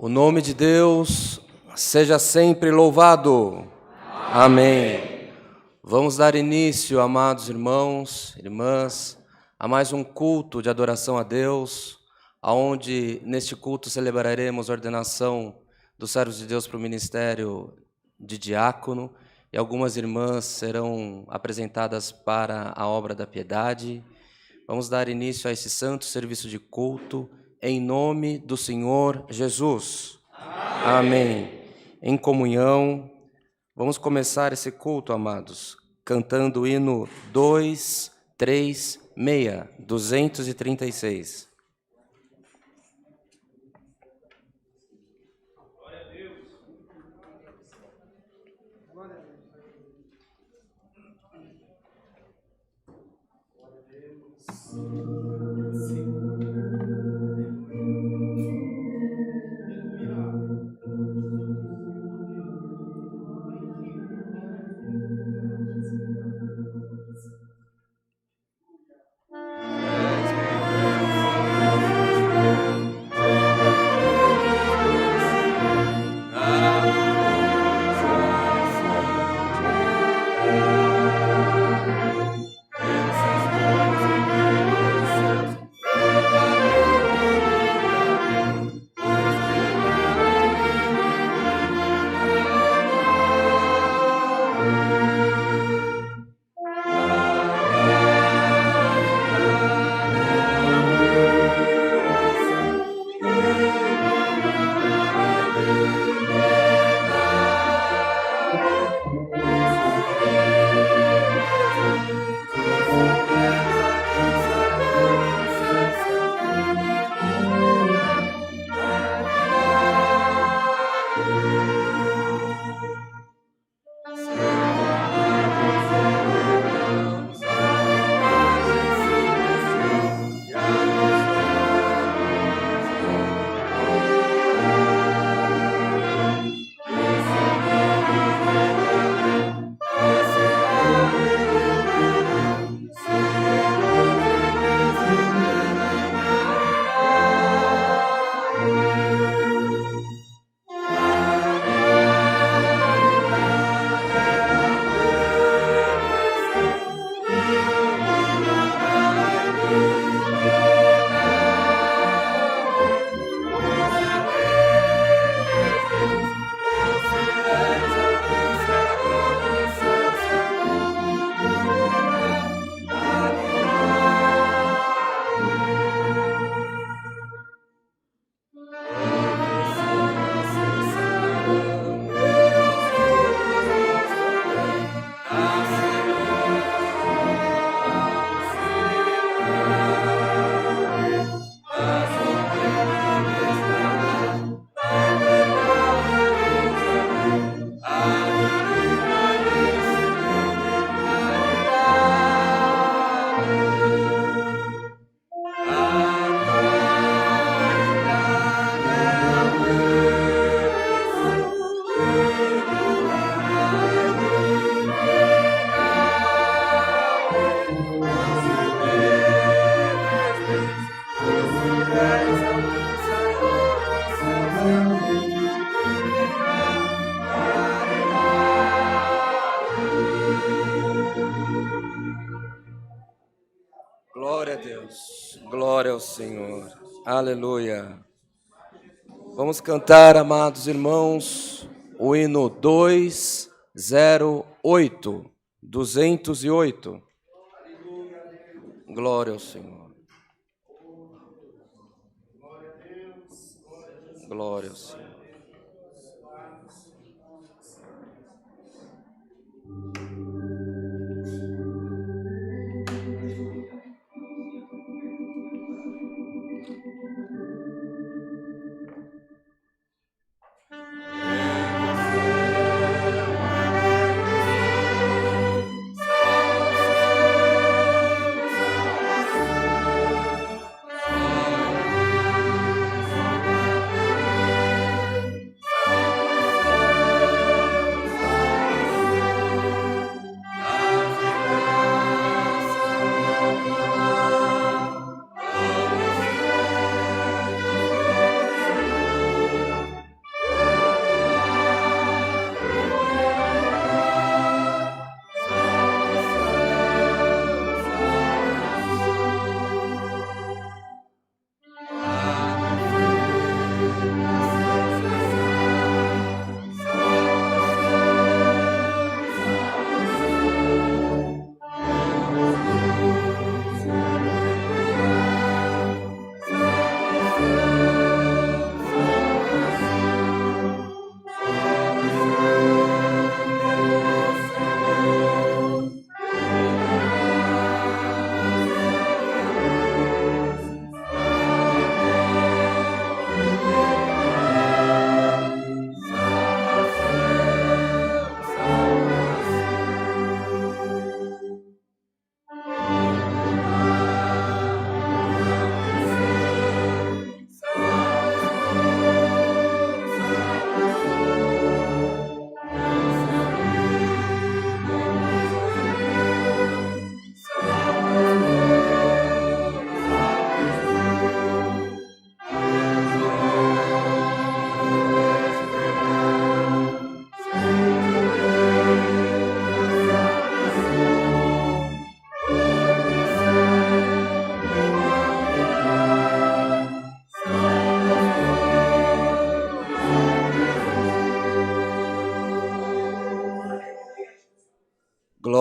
O nome de Deus seja sempre louvado. Amém. Vamos dar início, amados irmãos, irmãs, a mais um culto de adoração a Deus, aonde neste culto celebraremos a ordenação dos servos de Deus para o ministério de diácono, e algumas irmãs serão apresentadas para a obra da piedade. Vamos dar início a esse santo serviço de culto, em nome do Senhor Jesus. Amém. Em comunhão, vamos começar esse culto, amados, cantando o hino 236. Glória a Deus, glória ao Senhor, aleluia. Vamos cantar, amados irmãos, o hino 208. Glória ao Senhor. Glória ao Senhor.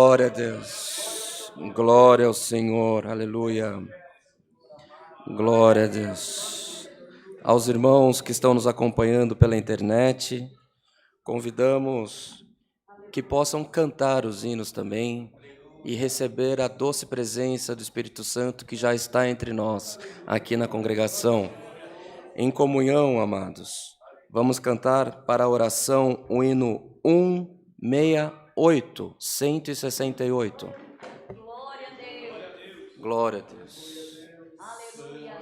Glória a Deus. Glória ao Senhor. Aleluia. Glória a Deus. Aos irmãos que estão nos acompanhando pela internet, convidamos que possam cantar os hinos também e receber a doce presença do Espírito Santo que já está entre nós, aqui na congregação. Em comunhão, amados, vamos cantar para a oração o hino 168, 168. Glória a Deus. Glória a Deus. Aleluia.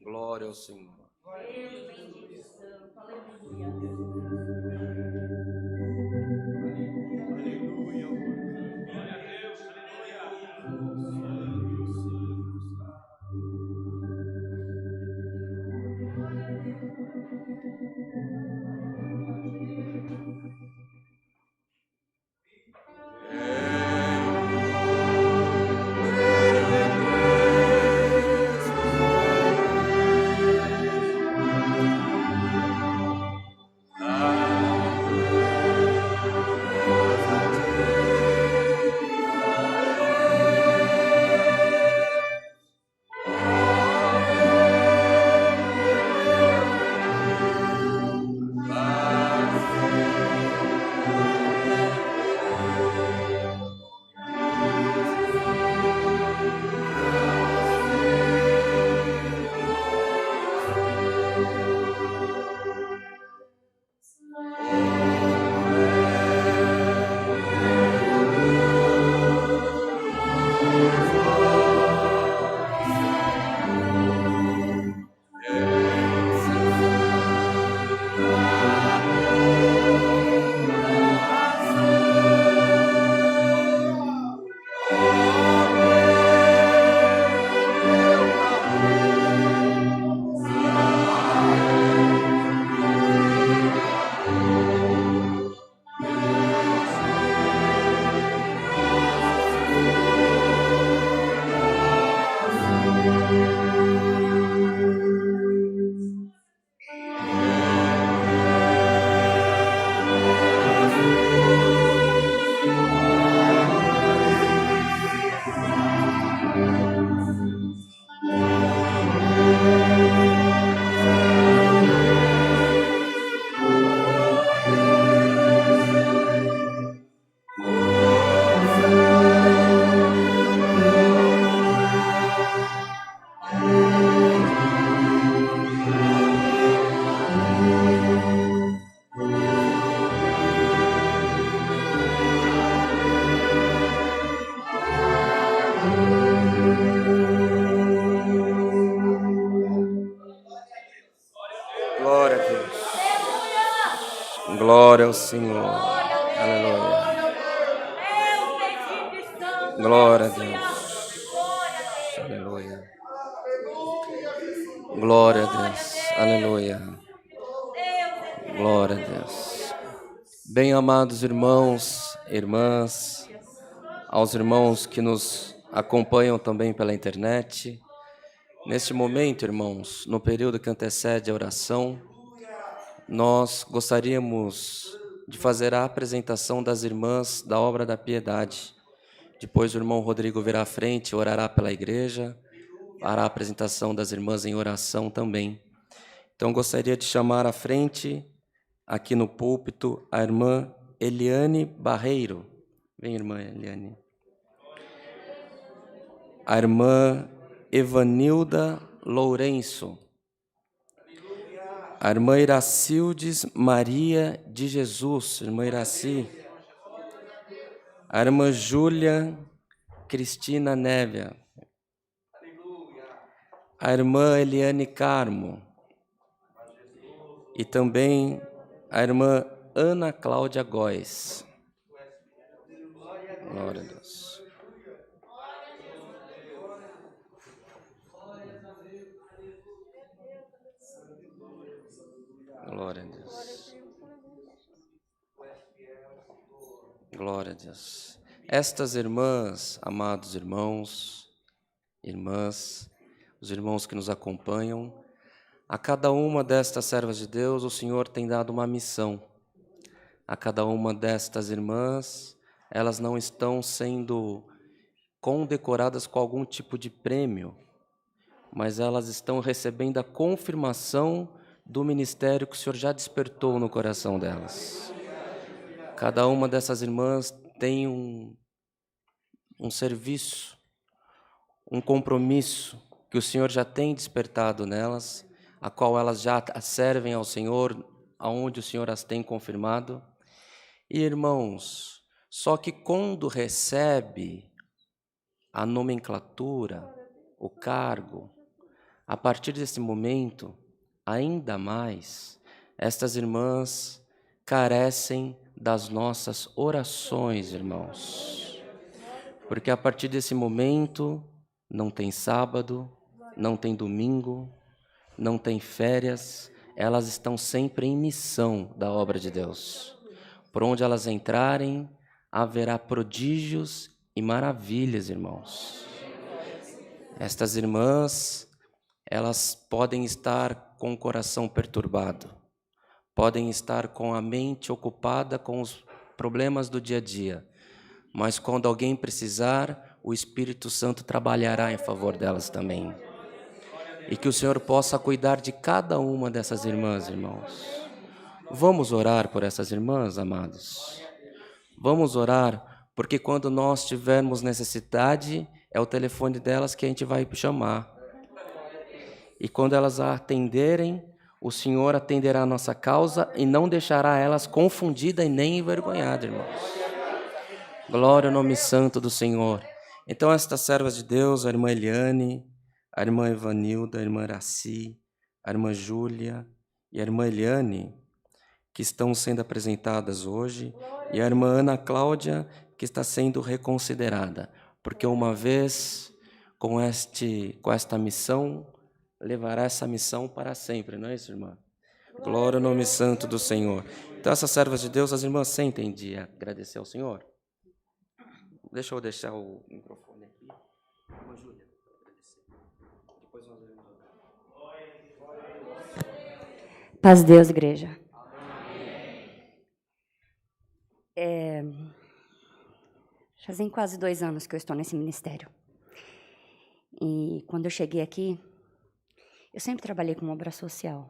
Glória ao Senhor. Deus bendito santo. Aleluia. Glória a Deus. Glória ao Senhor. Aleluia. Deus bendito santo. Glória a Deus. Aleluia. Glória a Deus. Aleluia. Glória a Deus. Bem amados irmãos, irmãs, aos irmãos que nos acompanham também pela internet. Neste momento, irmãos, no período que antecede a oração, nós gostaríamos de fazer a apresentação das irmãs da obra da piedade. Depois o irmão Rodrigo virá à frente, orará pela igreja, fará a apresentação das irmãs em oração também. Então, gostaria de chamar à frente, aqui no púlpito, a irmã Eliane Barreiro. Vem, irmã Eliane. A irmã Evanilda Lourenço. A irmã Iracildes Maria de Jesus, irmã Iraci. A irmã Júlia Cristina Névia. A irmã Eliane Carmo. E também a irmã Ana Cláudia Góes. Glória a Deus. Glória a Deus. Glória a Deus. Estas irmãs, amados irmãos, irmãs, os irmãos que nos acompanham, a cada uma destas servas de Deus, o Senhor tem dado uma missão. A cada uma destas irmãs, elas não estão sendo condecoradas com algum tipo de prêmio, mas elas estão recebendo a confirmação do ministério que o Senhor já despertou no coração delas. Cada uma dessas irmãs tem um serviço, um compromisso que o Senhor já tem despertado nelas, a qual elas já servem ao Senhor, aonde o Senhor as tem confirmado. E, irmãos, só que quando recebe a nomenclatura, o cargo, a partir desse momento, ainda mais, estas irmãs carecem das nossas orações, irmãos. Porque a partir desse momento, não tem sábado, não tem domingo, não tem férias, elas estão sempre em missão da obra de Deus. Por onde elas entrarem, haverá prodígios e maravilhas, irmãos. Estas irmãs, elas podem estar com o coração perturbado, podem estar com a mente ocupada com os problemas do dia a dia, mas quando alguém precisar, o Espírito Santo trabalhará em favor delas também. E que o Senhor possa cuidar de cada uma dessas irmãs, irmãos. Vamos orar por essas irmãs, amados? Vamos orar, porque quando nós tivermos necessidade, é o telefone delas que a gente vai chamar. E quando elas a atenderem, o Senhor atenderá a nossa causa e não deixará elas confundidas e nem envergonhadas, irmãos. Glória ao nome santo do Senhor. Então, estas servas de Deus, a irmã Eliane, a irmã Evanilda, a irmã Iraci, a irmã Júlia e a irmã Eliane, que estão sendo apresentadas hoje, e a irmã Ana Cláudia, que está sendo reconsiderada, porque uma vez com esta missão, levará essa missão para sempre, não é isso, irmã? Glória ao nome santo do Senhor. Então, essas servas de Deus, as irmãs sentem de agradecer ao Senhor. Deixa eu deixar o microfone aqui. Irmã Júlia, agradecer. Depois nós vamos orar. Paz de Deus, igreja. Fazem quase 2 anos que eu estou nesse ministério. E quando eu cheguei aqui, eu sempre trabalhei com obra social.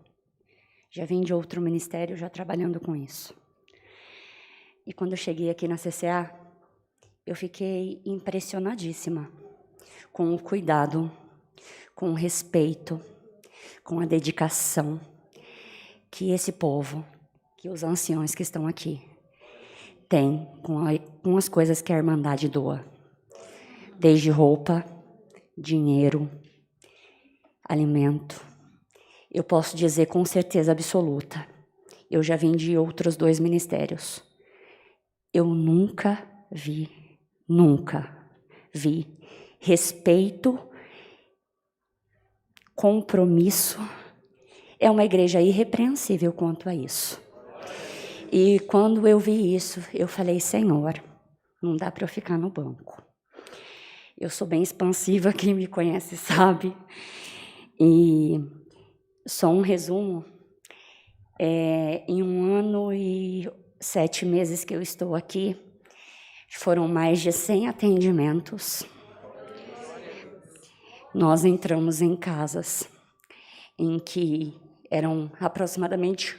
Já vim de outro ministério já trabalhando com isso. E quando eu cheguei aqui na CCA, eu fiquei impressionadíssima com o cuidado, com o respeito, com a dedicação que esse povo, que os anciãos que estão aqui, têm com as coisas que a Irmandade doa. Desde roupa, dinheiro, alimento. Eu posso dizer com certeza absoluta, eu já vim de outros 2 ministérios. Eu nunca vi respeito, compromisso. É uma igreja irrepreensível quanto a isso. E quando eu vi isso, eu falei, Senhor, não dá para eu ficar no banco. Eu sou bem expansiva, quem me conhece sabe. E só um resumo, em 1 ano e 7 meses que eu estou aqui, foram mais de 100 atendimentos. Nós entramos em casas em que eram aproximadamente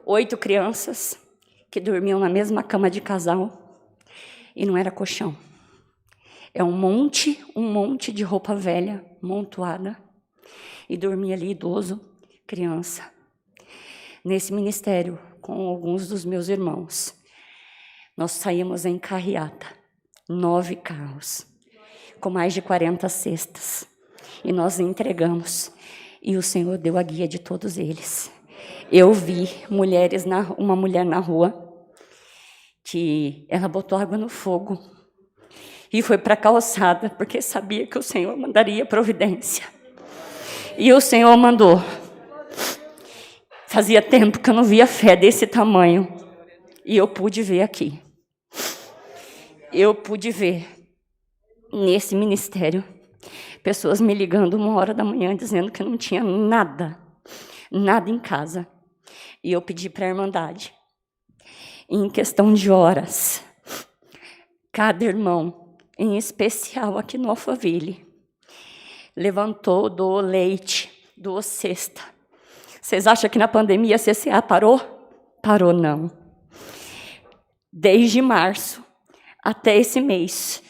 8 crianças que dormiam na mesma cama de casal e não era colchão. É um monte de roupa velha, montuada, e dormia ali idoso, criança. Nesse ministério, com alguns dos meus irmãos, nós saímos em carreata, 9 carros, com mais de 40 cestas, e nós entregamos, e o Senhor deu a guia de todos eles. Eu vi uma mulher na rua, que ela botou água no fogo, e foi para a calçada, porque sabia que o Senhor mandaria providência. E o Senhor mandou. Fazia tempo que eu não via fé desse tamanho. E eu pude ver aqui. Eu pude ver nesse ministério pessoas me ligando 1h da manhã dizendo que não tinha nada em casa. E eu pedi para a Irmandade. em questão de horas, cada irmão, em especial aqui no Alphaville, levantou, doou leite, doou cesta. Vocês acham que na pandemia a CCA parou? Parou não. Desde março até esse mês,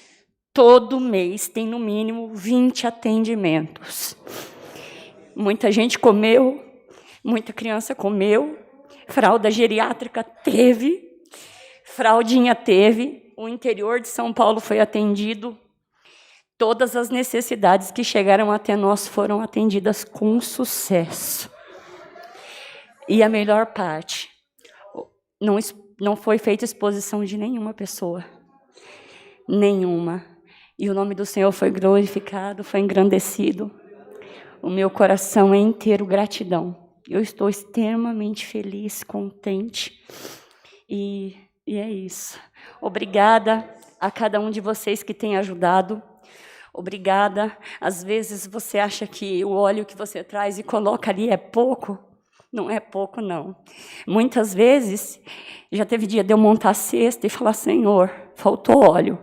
todo mês tem no mínimo 20 atendimentos. Muita gente comeu, muita criança comeu, fralda geriátrica teve, fraldinha teve, o interior de São Paulo foi atendido. Todas as necessidades que chegaram até nós foram atendidas com sucesso. E a melhor parte, não foi feita exposição de nenhuma pessoa. Nenhuma. E o nome do Senhor foi glorificado, foi engrandecido. O meu coração é inteiro gratidão. Eu estou extremamente feliz, contente. E é isso. Obrigada a cada um de vocês que tem ajudado. Obrigada. Às vezes você acha que o óleo que você traz e coloca ali é pouco. Não é pouco, não. Muitas vezes, já teve dia de eu montar a cesta e falar, Senhor, faltou óleo.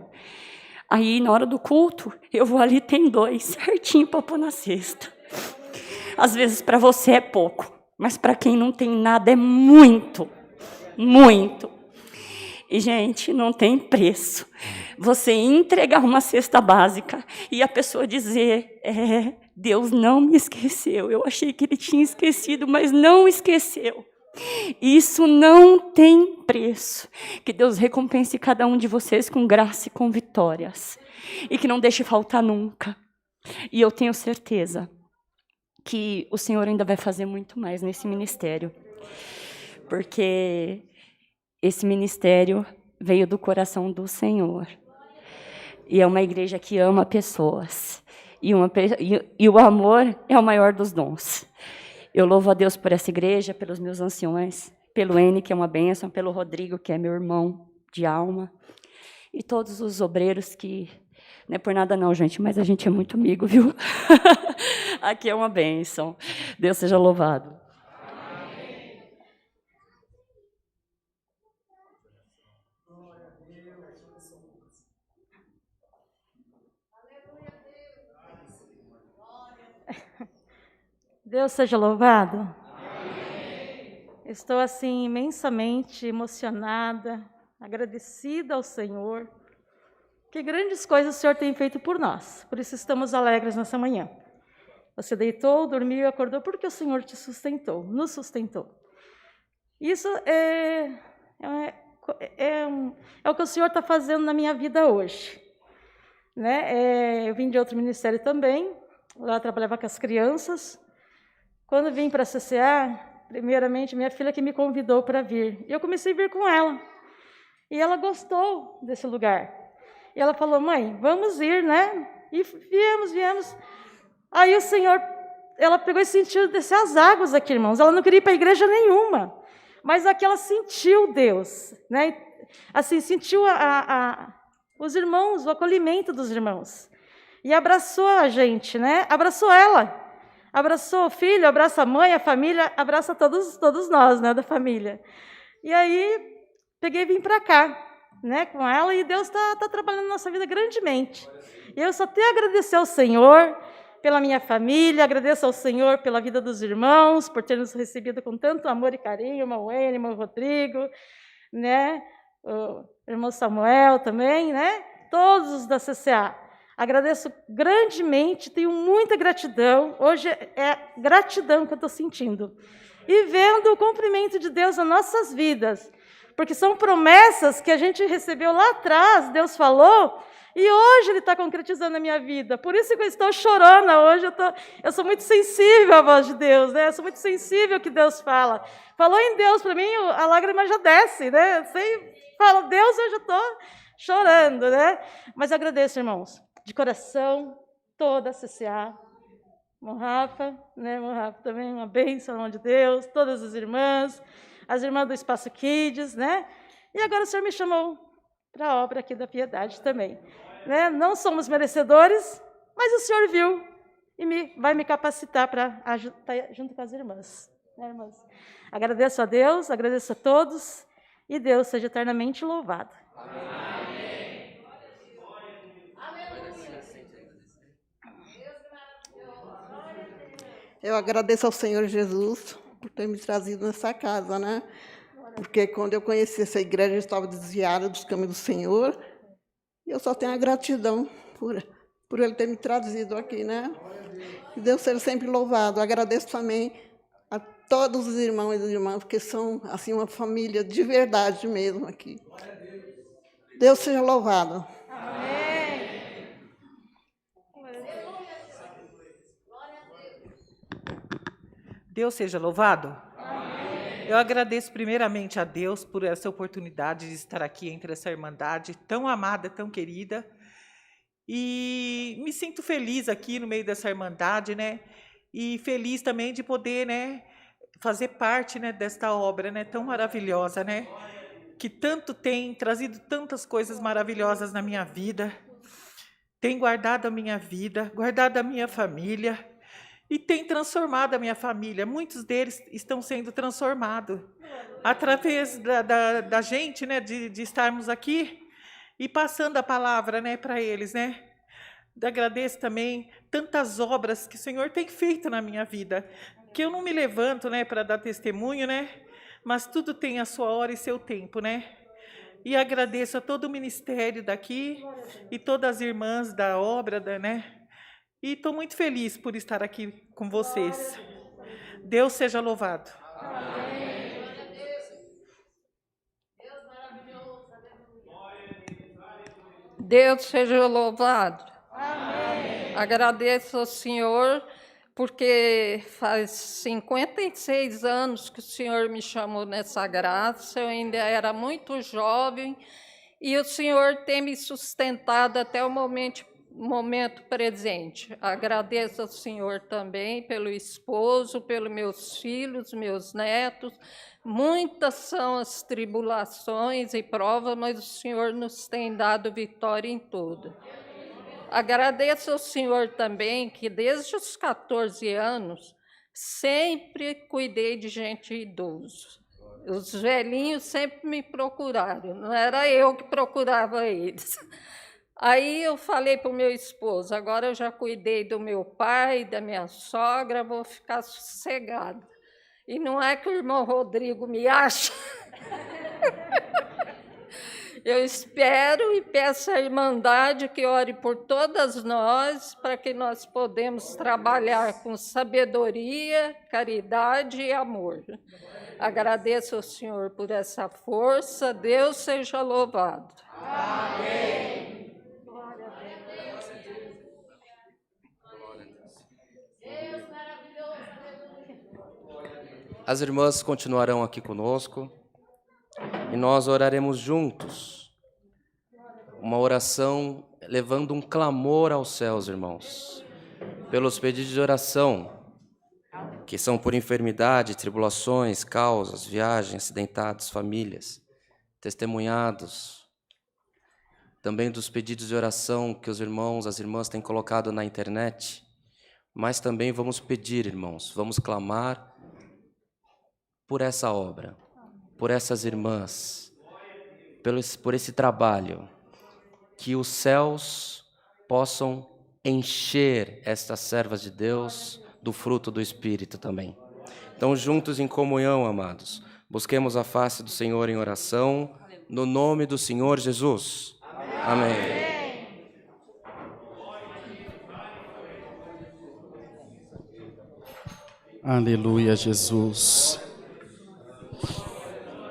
Aí, na hora do culto, eu vou ali, tem 2, certinho para pôr na cesta. Às vezes, para você é pouco, mas para quem não tem nada é muito, muito. E, gente, não tem preço. Você entregar uma cesta básica e a pessoa dizer, Deus não me esqueceu. Eu achei que Ele tinha esquecido, mas não esqueceu. Isso não tem preço. Que Deus recompense cada um de vocês com graça e com vitórias. E que não deixe faltar nunca. E eu tenho certeza que o Senhor ainda vai fazer muito mais nesse ministério. Porque esse ministério veio do coração do Senhor. E é uma igreja que ama pessoas. E o amor é o maior dos dons. Eu louvo a Deus por essa igreja, pelos meus anciões, pelo N, que é uma bênção, pelo Rodrigo, que é meu irmão de alma, e todos os obreiros que... Não é por nada não, gente, mas a gente é muito amigo, viu? Aqui é uma bênção. Deus seja louvado. Deus seja louvado. Amém. Estou assim imensamente emocionada, agradecida ao Senhor. Que grandes coisas o Senhor tem feito por nós. Por isso estamos alegres nessa manhã. Você deitou, dormiu e acordou porque o Senhor te sustentou, nos sustentou. Isso é o que o Senhor está fazendo na minha vida hoje. Né? Eu vim de outro ministério também, lá eu trabalhava com as crianças. Quando vim para a CCA, primeiramente, minha filha que me convidou para vir. E eu comecei a vir com ela. E ela gostou desse lugar. E ela falou, mãe, vamos ir, né? E viemos. Aí o Senhor, ela pegou e sentiu descer as águas aqui, irmãos. Ela não queria ir para a igreja nenhuma. Mas aqui ela sentiu Deus, né? Assim, sentiu os irmãos, o acolhimento dos irmãos. E abraçou a gente, né? Abraçou ela. Abraçou o filho, abraça a mãe, a família, abraça todos nós, né, da família. E aí, peguei e vim para cá, né, com ela, e Deus está trabalhando na nossa vida grandemente. E eu só tenho a agradecer ao Senhor pela minha família, agradeço ao Senhor pela vida dos irmãos, por ter nos recebido com tanto amor e carinho, irmão Wayne, irmão Rodrigo, né, o irmão Samuel também, né, todos os da CCA. Agradeço grandemente, tenho muita gratidão. Hoje é gratidão que eu estou sentindo. E vendo o cumprimento de Deus nas nossas vidas. Porque são promessas que a gente recebeu lá atrás, Deus falou, e hoje Ele está concretizando a minha vida. Por isso que eu estou chorando hoje. Eu sou muito sensível à voz de Deus, né? Eu sou muito sensível ao que Deus fala. Falou em Deus para mim, a lágrima já desce, né? Você fala Deus, eu já estou chorando, né? Mas agradeço, irmãos. De coração, toda a CCA, irmão Rafa, né, irmão Rafa também, uma bênção, irmão de Deus, todas as irmãs do Espaço Kids, né? E agora o Senhor me chamou para a obra aqui da Piedade também. Né? Não somos merecedores, mas o Senhor viu e vai me capacitar para estar junto com as irmãs. Né, irmãs? Agradeço a Deus, agradeço a todos, e Deus seja eternamente louvado. Eu agradeço ao Senhor Jesus por ter me trazido nessa casa, né? Porque quando eu conheci essa igreja, eu estava desviada dos caminhos do Senhor. E eu só tenho a gratidão por Ele ter me trazido aqui, né? Que Deus seja sempre louvado. Eu agradeço também a todos os irmãos e irmãs, porque são, assim, uma família de verdade mesmo aqui. Deus seja louvado. Deus seja louvado. Amém. Eu agradeço primeiramente a Deus por essa oportunidade de estar aqui entre essa irmandade tão amada, tão querida. E me sinto feliz aqui no meio dessa irmandade, né? E feliz também de poder, né, fazer parte, né, desta obra, né, tão maravilhosa, né? Que tanto tem trazido tantas coisas maravilhosas na minha vida. Tem guardado a minha vida, guardado a minha família. E tem transformado a minha família. Muitos deles estão sendo transformados através da gente, né, de estarmos aqui e passando a palavra, né, para eles, né. Agradeço também tantas obras que o Senhor tem feito na minha vida, que eu não me levanto, né, para dar testemunho, né, mas tudo tem a sua hora e seu tempo, né. E agradeço a todo o ministério daqui e todas as irmãs da obra, né. E estou muito feliz por estar aqui com vocês. Deus seja louvado. Amém. Deus seja louvado. Amém. Agradeço ao Senhor, porque faz 56 anos que o Senhor me chamou nessa graça, eu ainda era muito jovem, e o Senhor tem me sustentado até o momento presente. Agradeço ao Senhor também pelo esposo, pelos meus filhos, meus netos. Muitas são as tribulações e provas, mas o Senhor nos tem dado vitória em tudo. Agradeço ao Senhor também que desde os 14 anos sempre cuidei de gente idosa. Os velhinhos sempre me procuraram, não era eu que procurava eles. Aí eu falei para o meu esposo, agora eu já cuidei do meu pai, da minha sogra, vou ficar sossegada. E não é que o irmão Rodrigo me acha. Eu espero e peço à Irmandade que ore por todas nós, para que nós podemos trabalhar com sabedoria, caridade e amor. Agradeço ao Senhor por essa força, Deus seja louvado. Amém. As irmãs continuarão aqui conosco e nós oraremos juntos. Uma oração levando um clamor aos céus, irmãos, pelos pedidos de oração, que são por enfermidade, tribulações, causas, viagens, acidentados, famílias, testemunhados. Também dos pedidos de oração que os irmãos, as irmãs têm colocado na internet. Mas também vamos pedir, irmãos, vamos clamar por essa obra, por essas irmãs, por esse trabalho, que os céus possam encher estas servas de Deus do fruto do Espírito também. Então, juntos em comunhão, amados, busquemos a face do Senhor em oração, no nome do Senhor Jesus. Amém. Aleluia, Jesus.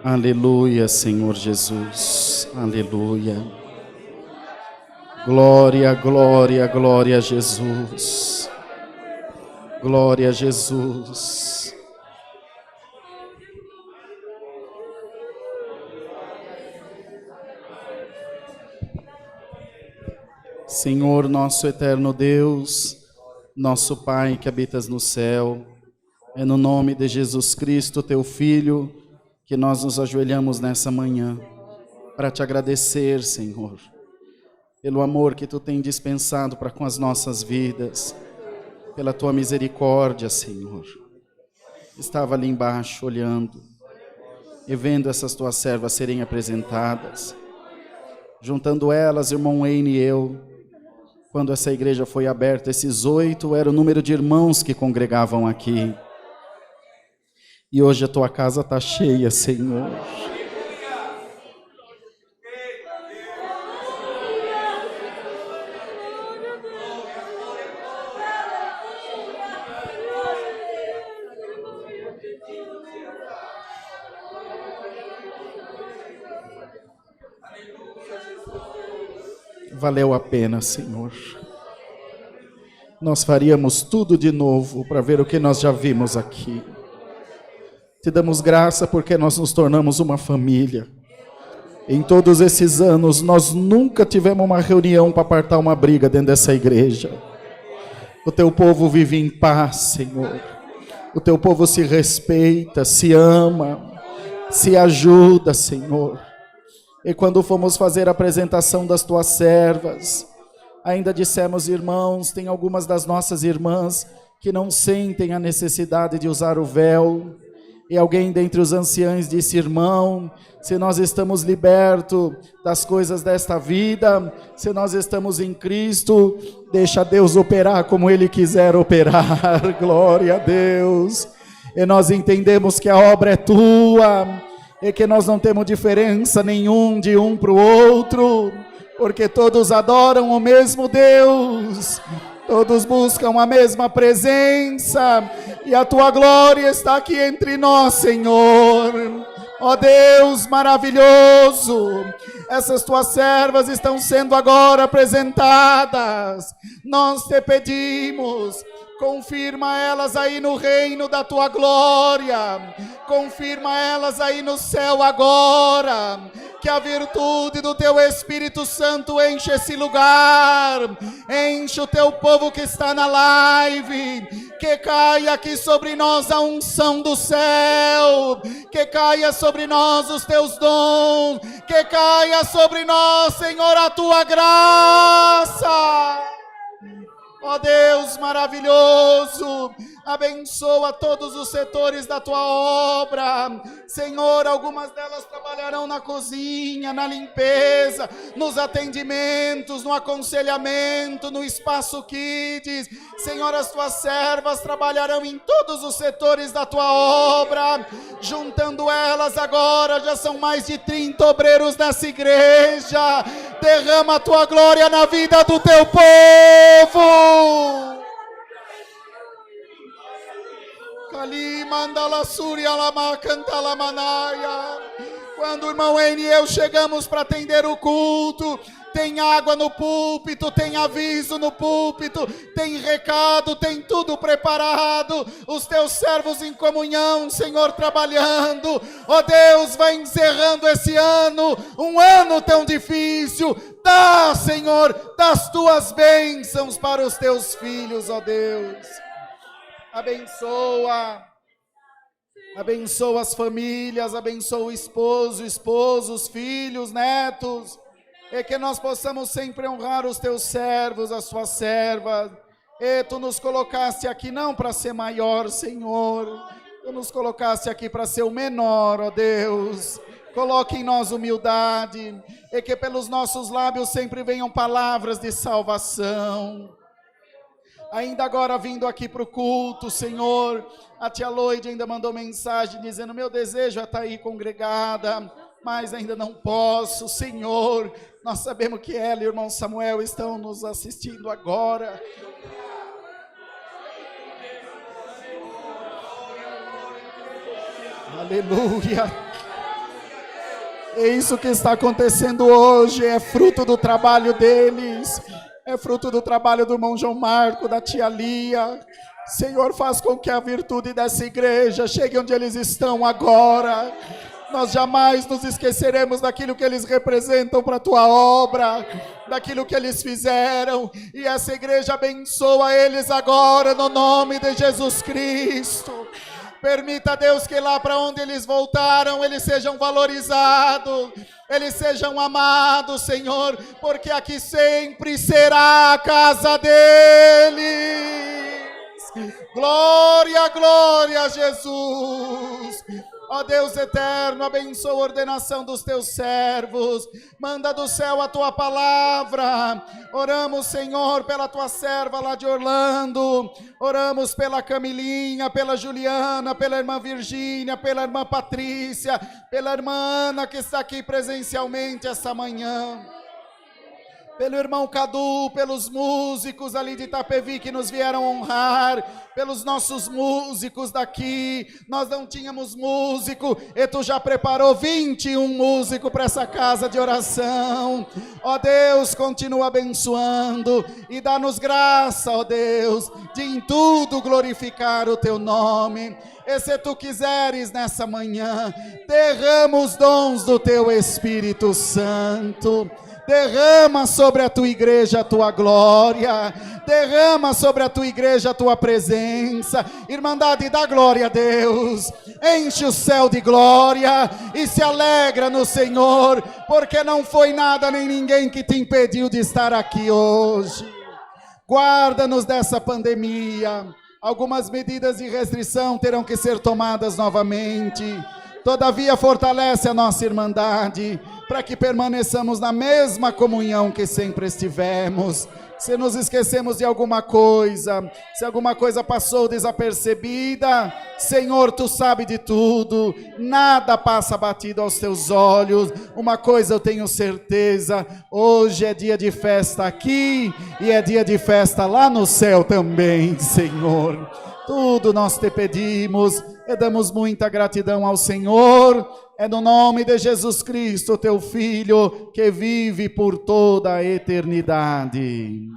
Aleluia, Senhor Jesus. Aleluia. Glória, glória, glória a Jesus. Glória a Jesus. Senhor, nosso eterno Deus, nosso Pai que habitas no céu, é no nome de Jesus Cristo, teu Filho, que nós nos ajoelhamos nessa manhã para te agradecer, Senhor, pelo amor que tu tem dispensado para com as nossas vidas, pela tua misericórdia, Senhor. Estava ali embaixo olhando e vendo essas tuas servas serem apresentadas, juntando elas, irmão Wayne e eu, quando essa igreja foi aberta, esses 8 era o número de irmãos que congregavam aqui. E hoje a tua casa está cheia, Senhor. Valeu a pena, Senhor. Nós faríamos tudo de novo para ver o que nós já vimos aqui. Te damos graça porque nós nos tornamos uma família. Em todos esses anos, nós nunca tivemos uma reunião para apartar uma briga dentro dessa igreja. O teu povo vive em paz, Senhor. O teu povo se respeita, se ama, se ajuda, Senhor. E quando fomos fazer a apresentação das tuas servas, ainda dissemos, irmãos, tem algumas das nossas irmãs que não sentem a necessidade de usar o véu. E alguém dentre os anciãos disse, irmão, se nós estamos libertos das coisas desta vida, se nós estamos em Cristo, deixa Deus operar como Ele quiser operar, glória a Deus. E nós entendemos que a obra é tua, e que nós não temos diferença nenhum de um para o outro, porque todos adoram o mesmo Deus, todos buscam a mesma presença, e a tua glória está aqui entre nós, Senhor. Ó Deus maravilhoso, essas tuas servas estão sendo agora apresentadas. Nós te pedimos, confirma elas aí no reino da tua glória, confirma elas aí no céu agora, que a virtude do teu Espírito Santo enche esse lugar, enche o teu povo que está na live, que caia aqui sobre nós a unção do céu, que caia sobre nós os teus dons, que caia sobre nós, Senhor, a tua graça. Ó Deus maravilhoso, abençoa todos os setores da tua obra. Senhor, algumas delas trabalharão na cozinha, na limpeza, nos atendimentos, no aconselhamento, no espaço kids. Senhor, as tuas servas trabalharão em todos os setores da tua obra. Juntando elas agora, já são mais de 30 obreiros nessa igreja. Derrama a tua glória na vida do teu povo. Quando o irmão Eni e eu chegamos para atender o culto, tem água no púlpito, tem aviso no púlpito, tem recado, tem tudo preparado. Os teus servos em comunhão, Senhor, trabalhando. Ó Deus, vai encerrando esse ano, um ano tão difícil. Dá, Senhor, das tuas bênçãos para os teus filhos, ó Deus. Abençoa as famílias, abençoa o esposo, os filhos, netos. E que nós possamos sempre honrar os teus servos, as tuas servas. E tu nos colocaste aqui não para ser maior, Senhor. Tu nos colocaste aqui para ser o menor, ó Deus. Coloque em nós humildade. E que pelos nossos lábios sempre venham palavras de salvação. Ainda agora vindo aqui para o culto, Senhor, a tia Loide ainda mandou mensagem dizendo, meu desejo é estar aí congregada, mas ainda não posso, Senhor. Nós sabemos que ela e o irmão Samuel estão nos assistindo agora. Aleluia. É isso que está acontecendo hoje, é fruto do trabalho deles, é fruto do trabalho do irmão João Marco, da tia Lia. Senhor, faz com que a virtude dessa igreja chegue onde eles estão agora. Nós jamais nos esqueceremos daquilo que eles representam para a tua obra, daquilo que eles fizeram. E essa igreja abençoa eles agora, no nome de Jesus Cristo. Permita, Deus, que lá para onde eles voltaram, eles sejam valorizados, eles sejam amados, Senhor, porque aqui sempre será a casa deles. Glória, glória a Jesus. Ó Deus eterno, abençoa a ordenação dos teus servos. Manda do céu a tua palavra. Oramos, Senhor, pela tua serva lá de Orlando. Oramos pela Camilinha, pela Juliana, pela irmã Virgínia, pela irmã Patrícia, pela irmã Ana que está aqui presencialmente essa manhã. Pelo irmão Cadu, pelos músicos ali de Itapevi que nos vieram honrar, pelos nossos músicos daqui. Nós não tínhamos músico e tu já preparou 21 músicos para essa casa de oração. Ó Deus, continua abençoando e dá-nos graça, ó Deus, de em tudo glorificar o teu nome. E se tu quiseres nessa manhã, derrama os dons do teu Espírito Santo. Derrama sobre a tua igreja a tua glória, derrama sobre a tua igreja a tua presença. Irmandade, dá glória a Deus, enche o céu de glória e se alegra no Senhor, porque não foi nada nem ninguém que te impediu de estar aqui hoje. Guarda-nos dessa pandemia. Algumas medidas de restrição terão que ser tomadas novamente. Todavia, fortalece a nossa irmandade, para que permaneçamos na mesma comunhão que sempre estivemos. Se nos esquecemos de alguma coisa, se alguma coisa passou desapercebida, Senhor, tu sabe de tudo, nada passa batido aos teus olhos. Uma coisa eu tenho certeza, hoje é dia de festa aqui e é dia de festa lá no céu também, Senhor. Tudo nós te pedimos e damos muita gratidão ao Senhor. É no nome de Jesus Cristo, teu Filho, que vive por toda a eternidade.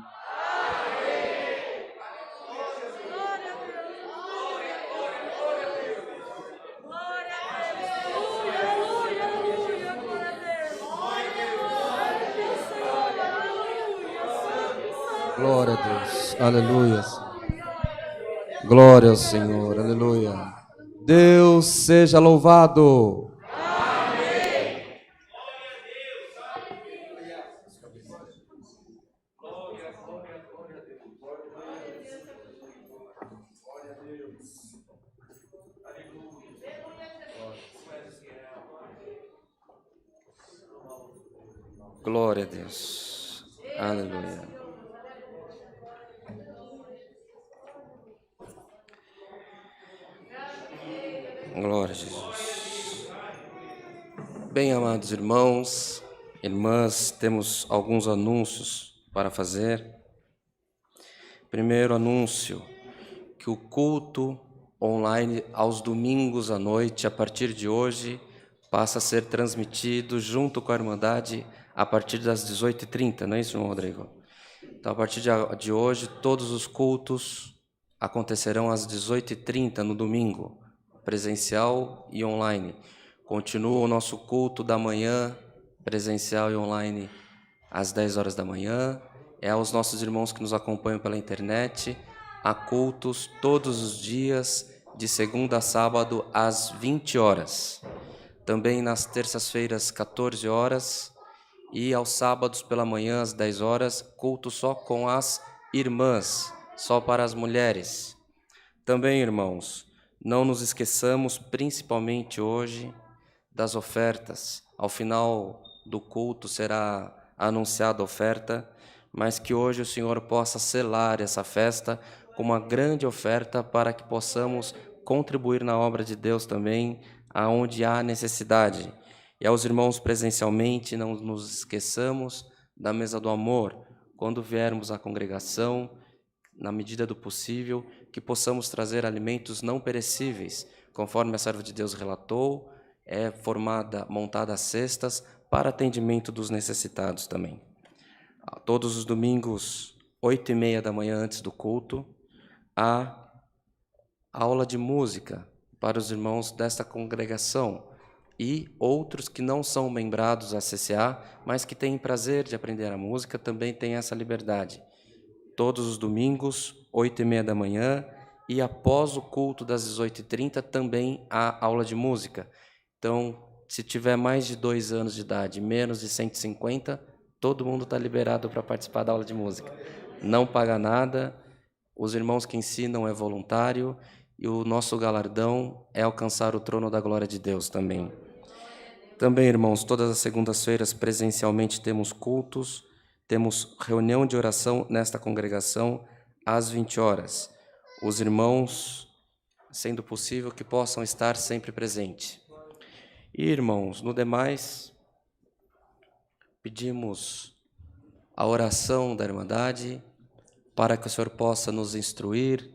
Glória a Deus, aleluia. Glória ao Senhor, aleluia. Deus seja louvado. Glória a Deus, aleluia. Glória a Jesus. Bem, amados irmãos, irmãs, temos alguns anúncios para fazer. Primeiro anúncio, que o culto online aos domingos à noite, a partir de hoje, passa a ser transmitido junto com a Irmandade a partir das 18h30, não é isso, irmão Rodrigo? Então, a partir de hoje, todos os cultos acontecerão às 18h30 no domingo, presencial e online. Continua o nosso culto da manhã, presencial e online, às 10 horas da manhã. É aos nossos irmãos que nos acompanham pela internet. Há cultos todos os dias, de segunda a sábado, às 20 horas. Também nas terças-feiras, 14 horas. E aos sábados pela manhã, às 10 horas, culto só com as irmãs, só para as mulheres. Também, irmãos, não nos esqueçamos, principalmente hoje, das ofertas. Ao final do culto será anunciada a oferta, mas que hoje o Senhor possa selar essa festa com uma grande oferta para que possamos contribuir na obra de Deus também, aonde há necessidade. E aos irmãos presencialmente, não nos esqueçamos da mesa do amor. Quando viermos à congregação, na medida do possível, que possamos trazer alimentos não perecíveis, conforme a serva de Deus relatou, montada cestas para atendimento dos necessitados também. Todos os domingos, 8h30 da manhã antes do culto, há aula de música para os irmãos desta congregação e outros que não são membrados da CCA, mas que têm prazer de aprender a música, também têm essa liberdade. Todos os domingos, 8h30 da manhã, e após o culto das 18h30 também há aula de música. Então, se tiver mais de 2 anos de idade, menos de 150, todo mundo está liberado para participar da aula de música. Não paga nada, os irmãos que ensinam é voluntário e o nosso galardão é alcançar o trono da glória de Deus também. Também, irmãos, todas as segundas-feiras presencialmente temos cultos, temos reunião de oração nesta congregação às 20 horas. Os irmãos, sendo possível, que possam estar sempre presentes. E, irmãos, no demais, pedimos a oração da Irmandade para que o Senhor possa nos instruir,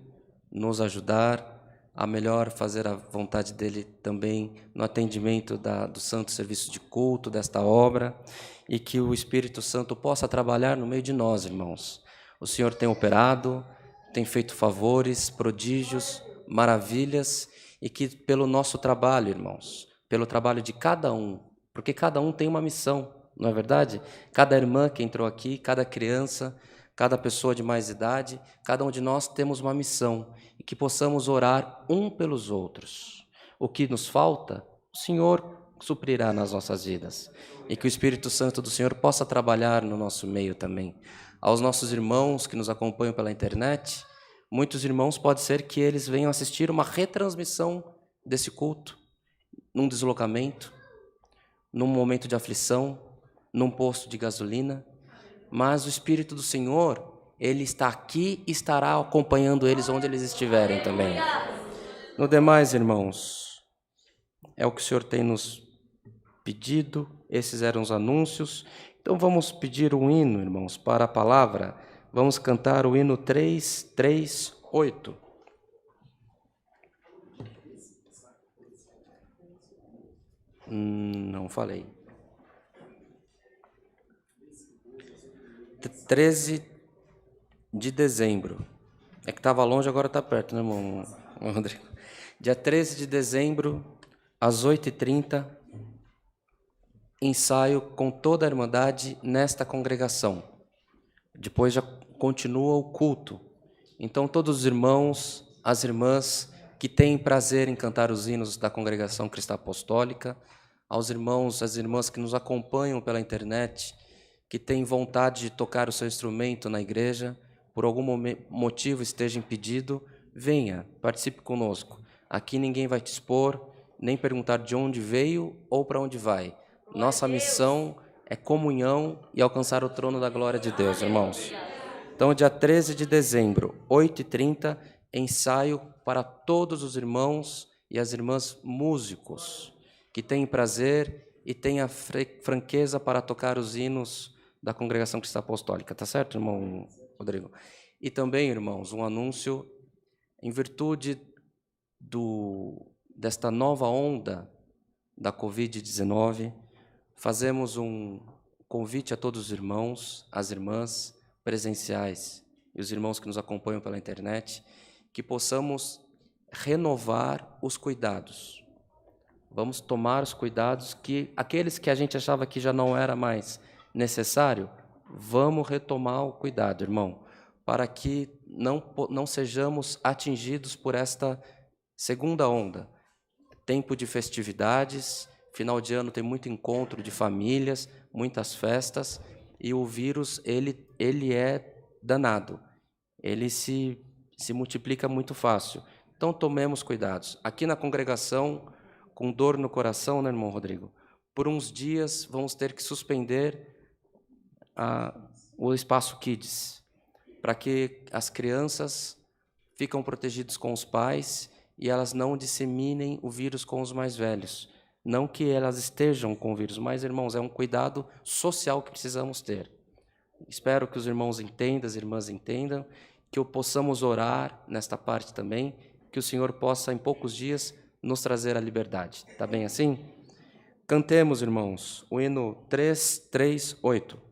nos ajudar a melhor fazer a vontade dEle também no atendimento do santo serviço de culto, desta obra, e que o Espírito Santo possa trabalhar no meio de nós, irmãos. O Senhor tem operado, tem feito favores, prodígios, maravilhas, e que pelo nosso trabalho, irmãos, pelo trabalho de cada um, porque cada um tem uma missão, não é verdade? Cada irmã que entrou aqui, cada criança, cada pessoa de mais idade, cada um de nós temos uma missão, e que possamos orar um pelos outros. O que nos falta, o Senhor suprirá nas nossas vidas, e que o Espírito Santo do Senhor possa trabalhar no nosso meio também. Aos nossos irmãos que nos acompanham pela internet, muitos irmãos pode ser que eles venham assistir uma retransmissão desse culto, num deslocamento, num momento de aflição, num posto de gasolina, mas o Espírito do Senhor, Ele está aqui e estará acompanhando eles onde eles estiverem também. No demais, irmãos, é o que o Senhor tem nos pedido, esses eram os anúncios. Então vamos pedir um hino, irmãos, para a palavra. Vamos cantar o hino 338. Não falei. 13 de dezembro. É que estava longe, agora está perto, né, irmão Rodrigo? Dia 13 de dezembro, às 8h30, ensaio com toda a Irmandade nesta congregação. Depois já continua o culto. Então, todos os irmãos, as irmãs que têm prazer em cantar os hinos da Congregação Cristã Apostólica, aos irmãos, as irmãs que nos acompanham pela internet, que têm vontade de tocar o seu instrumento na igreja, por algum motivo esteja impedido, venha, participe conosco. Aqui ninguém vai te expor, nem perguntar de onde veio ou para onde vai. Nossa missão é comunhão e alcançar o trono da glória de Deus, irmãos. Então, dia 13 de dezembro, 8h30, ensaio para todos os irmãos e as irmãs músicos, que têm prazer e têm a franqueza para tocar os hinos da Congregação Cristã Apostólica. Tá certo, irmão Rodrigo? E também, irmãos, um anúncio em virtude desta nova onda da Covid-19, fazemos um convite a todos os irmãos, as irmãs presenciais e os irmãos que nos acompanham pela internet, que possamos renovar os cuidados. Vamos tomar os cuidados que aqueles que a gente achava que já não era mais necessário, vamos retomar o cuidado, irmão, para que não sejamos atingidos por esta segunda onda. Tempo de festividades, final de ano tem muito encontro de famílias, muitas festas, e o vírus, ele é danado, ele se multiplica muito fácil. Então, tomemos cuidados. Aqui na congregação, com dor no coração, né, irmão Rodrigo? Por uns dias, vamos ter que suspender o espaço Kids, para que as crianças fiquem protegidas com os pais e elas não disseminem o vírus com os mais velhos. Não que elas estejam com o vírus, mas, irmãos, é um cuidado social que precisamos ter. Espero que os irmãos entendam, as irmãs entendam, que possamos orar nesta parte também, que o Senhor possa, em poucos dias, nos trazer a liberdade. Está bem assim? Cantemos, irmãos, o hino 338.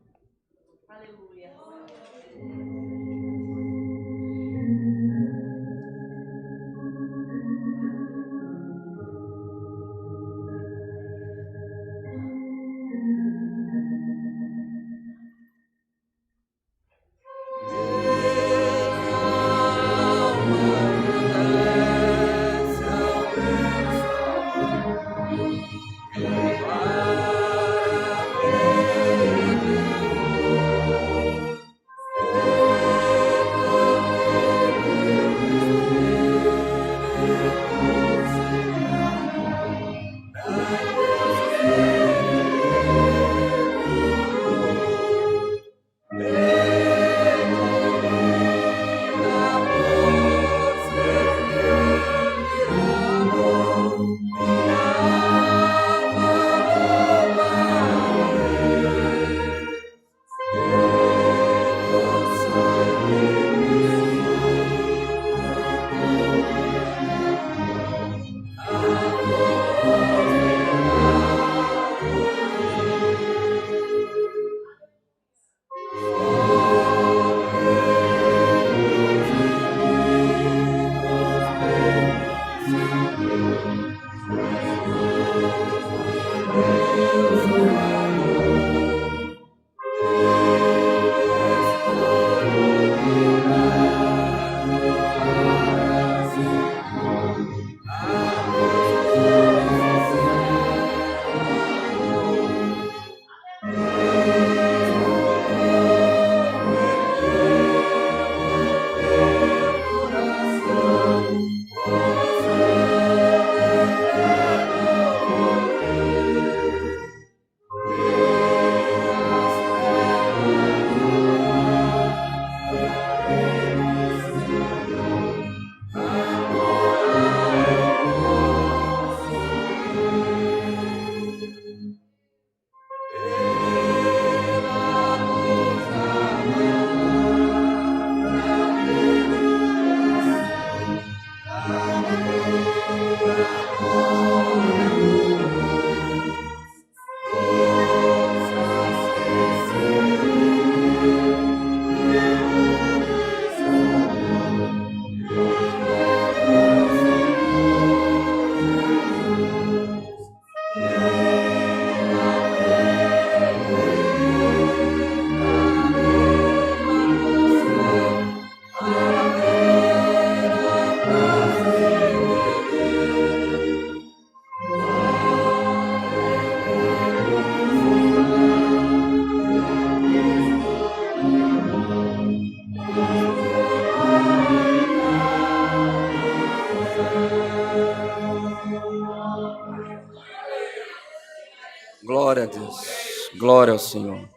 Glória a Deus, glória ao Senhor.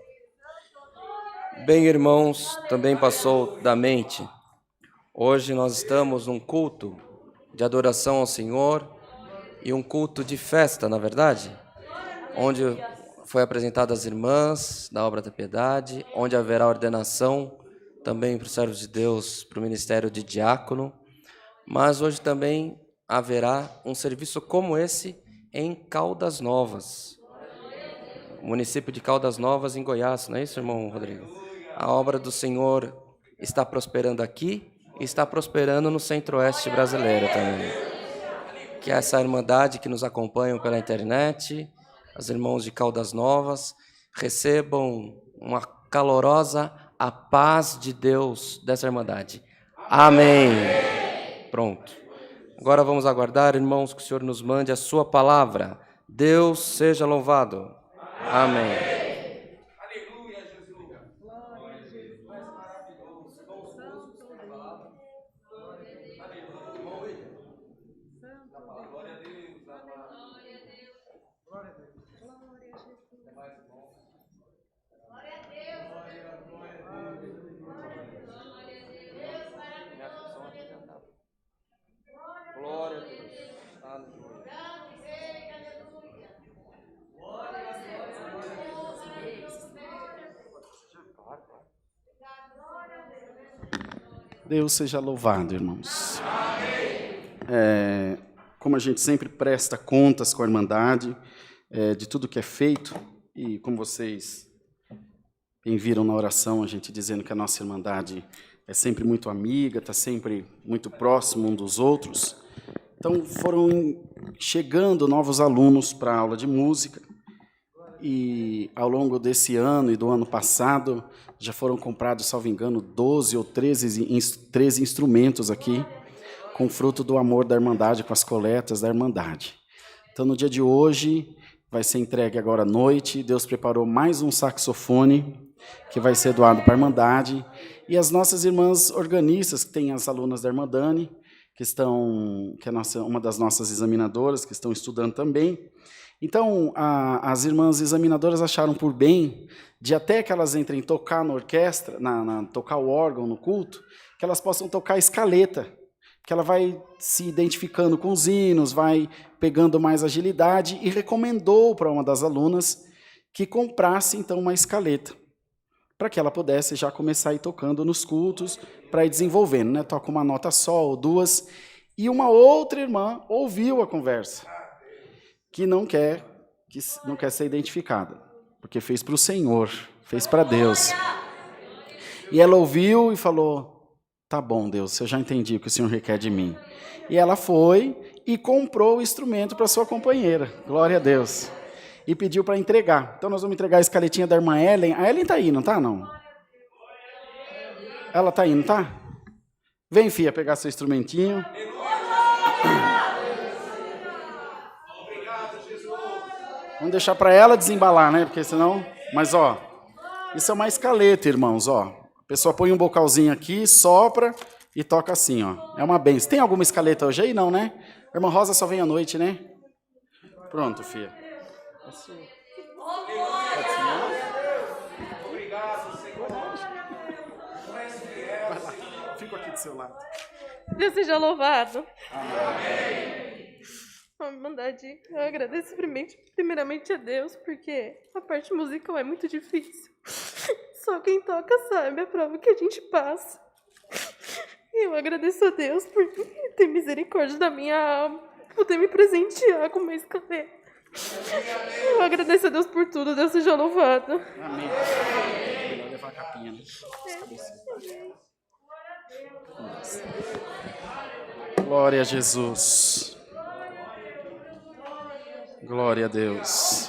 Bem, irmãos, também passou da mente. Hoje nós estamos num culto de adoração ao Senhor e um culto de festa, na verdade, onde foi apresentado às irmãs da Obra da Piedade, onde haverá ordenação também para os servos de Deus, para o ministério de diácono, mas hoje também haverá um serviço como esse em Caldas Novas, município de Caldas Novas, em Goiás, não é isso, irmão Rodrigo? A obra do Senhor está prosperando aqui e está prosperando no centro-oeste brasileiro também. Que essa irmandade que nos acompanham pela internet, os irmãos de Caldas Novas, recebam uma calorosa a paz de Deus dessa irmandade. Amém. Pronto. Agora vamos aguardar, irmãos, que o Senhor nos mande a sua palavra. Deus seja louvado. Amém. Aleluia, Jesus. Glória a Jesus. Maravilhoso. Glória a Deus. Glória a Deus. Glória a Deus. É mais bom. Glória a Deus. Glória a Deus. Glória a Deus. Aleluia. Deus seja louvado, irmãos. Como a gente sempre presta contas com a Irmandade, de tudo que é feito, e como vocês bem viram na oração, a gente dizendo que a nossa Irmandade é sempre muito amiga, está sempre muito próximo um dos outros. Então, foram chegando novos alunos para a aula de música, e ao longo desse ano e do ano passado, já foram comprados, salvo engano, 12 ou 13 instrumentos aqui, com fruto do amor da Irmandade, com as coletas da Irmandade. Então, no dia de hoje, vai ser entregue agora à noite, Deus preparou mais um saxofone, que vai ser doado para a Irmandade, e as nossas irmãs organistas, que têm as alunas da Irmã Dani, que é uma das nossas examinadoras, que estão estudando também. Então, as irmãs examinadoras acharam por bem, de até que elas entrem tocar na orquestra, tocar o órgão no culto, que elas possam tocar a escaleta, que ela vai se identificando com os hinos, vai pegando mais agilidade, e recomendou para uma das alunas que comprasse, então, uma escaleta, para que ela pudesse já começar a ir tocando nos cultos, para ir desenvolvendo, né? Toca uma nota só ou duas. E uma outra irmã ouviu a conversa, que não quer ser identificada, porque fez para o Senhor, fez para Deus. E ela ouviu e falou: Tá bom, Deus, eu já entendi o que o Senhor requer de mim. E ela foi e comprou o instrumento para sua companheira. Glória a Deus. E pediu para entregar. Então nós vamos entregar a escaletinha da irmã Ellen. A Ellen está aí, não está, não? Ela está aí, não está? Vem, filha, pegar seu instrumentinho. Vamos deixar para ela desembalar, né? Porque senão... Mas, ó, isso é uma escaleta, irmãos, ó. A pessoa põe um bocalzinho aqui, sopra e toca assim, ó. É uma benção. Tem alguma escaleta hoje aí? Não, né? A irmã Rosa só vem à noite, né? Pronto, filha. Obrigado, Senhor. Vai lá, fico aqui do seu lado. Deus seja louvado. Amém. Bondade, eu agradeço primeiramente a Deus, porque a parte musical é muito difícil. Só quem toca sabe a prova que a gente passa. E eu agradeço a Deus por ter misericórdia da minha alma, por ter me presentear com uma escaleta. Eu agradeço a Deus por tudo, Deus seja louvado. Amém. Melhor levar a capinha, né? Glória a Jesus. Glória a Deus.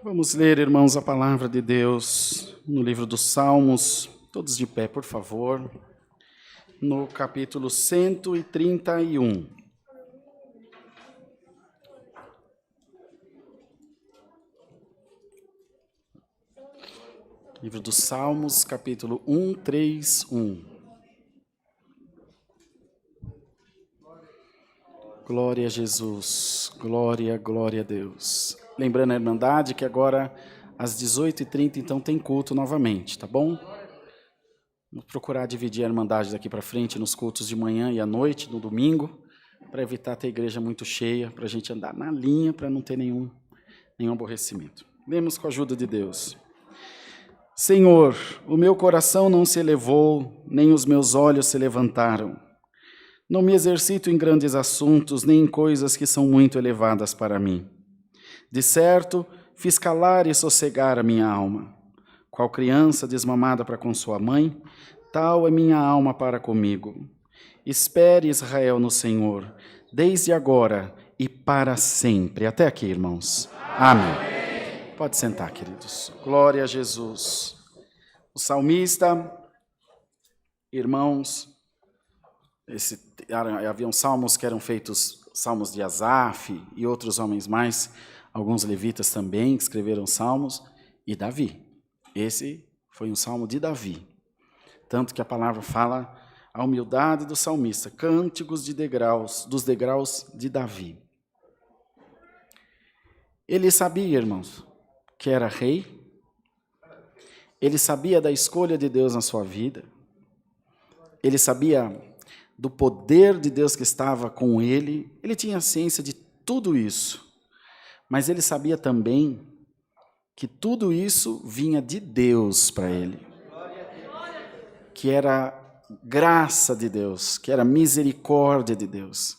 Vamos ler, irmãos, a palavra de Deus no livro dos Salmos, todos de pé, por favor, no capítulo 131. Livro dos Salmos, capítulo 131. Glória a Jesus, glória, glória a Deus. Lembrando a Irmandade que agora, às 18h30, então, tem culto novamente, tá bom? Vamos procurar dividir a Irmandade daqui para frente nos cultos de manhã e à noite, no domingo, para evitar ter a igreja muito cheia, para a gente andar na linha, para não ter nenhum aborrecimento. Lemos com a ajuda de Deus. Senhor, o meu coração não se elevou, nem os meus olhos se levantaram. Não me exercito em grandes assuntos, nem em coisas que são muito elevadas para mim. De certo, fiz calar e sossegar a minha alma. Qual criança desmamada para com sua mãe, tal é minha alma para comigo. Espere, Israel, no Senhor, desde agora e para sempre. Até aqui, irmãos. Amém. Pode sentar, queridos. Glória a Jesus. O salmista, irmãos, haviam salmos que eram feitos, salmos de Asaf e outros homens mais, alguns levitas também que escreveram salmos, e Davi. Esse foi um salmo de Davi. Tanto que a palavra fala a humildade do salmista, cânticos de degraus, dos degraus de Davi. Ele sabia, irmãos, que era rei. Ele sabia da escolha de Deus na sua vida. Ele sabia do poder de Deus que estava com ele. Ele tinha ciência de tudo isso. Mas ele sabia também que tudo isso vinha de Deus para ele. Que era graça de Deus, que era misericórdia de Deus.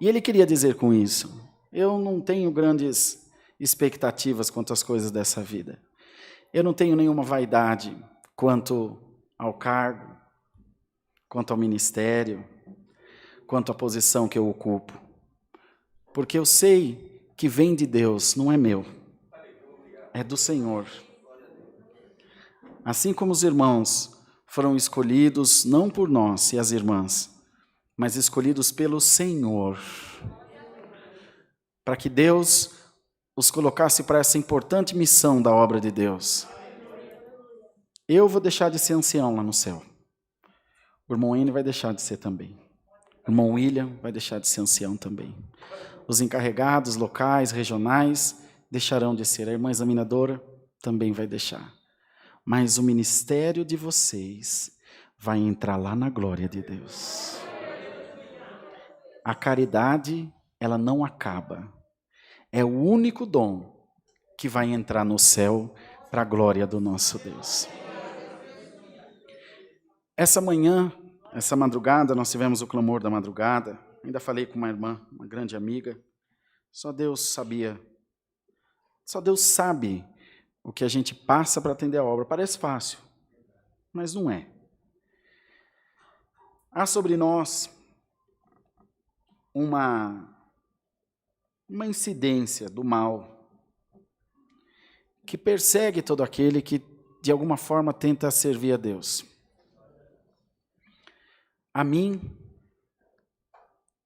E ele queria dizer com isso: eu não tenho grandes expectativas quanto às coisas dessa vida. Eu não tenho nenhuma vaidade quanto ao cargo, quanto ao ministério, quanto à posição que eu ocupo. Porque eu sei que vem de Deus, não é meu. É do Senhor. Assim como os irmãos foram escolhidos, não por nós e as irmãs, mas escolhidos pelo Senhor, para que Deus os colocasse para essa importante missão da obra de Deus. Eu vou deixar de ser ancião lá no céu. O irmão N vai deixar de ser também. O irmão William vai deixar de ser ancião também. Os encarregados locais, regionais, deixarão de ser. A irmã examinadora também vai deixar. Mas o ministério de vocês vai entrar lá na glória de Deus. A caridade, ela não acaba. É o único dom que vai entrar no céu para a glória do nosso Deus. Essa manhã, essa madrugada, nós tivemos o clamor da madrugada. Ainda falei com uma irmã, uma grande amiga. Só Deus sabia. Só Deus sabe o que a gente passa para atender a obra. Parece fácil, mas não é. Há sobre nós uma incidência do mal que persegue todo aquele que, de alguma forma, tenta servir a Deus. A mim,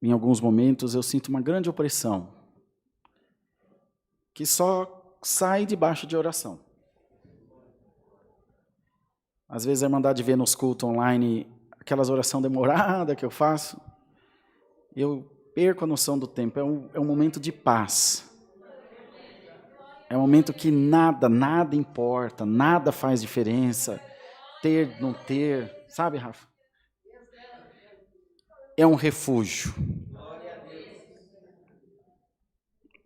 em alguns momentos, eu sinto uma grande opressão que só sai debaixo de oração. Às vezes a Irmandade vê nos cultos online aquelas orações demoradas que eu faço, eu perco a noção do tempo. É um momento de paz. É um momento que nada importa, nada faz diferença, ter, não ter, sabe, Rafa? É um refúgio.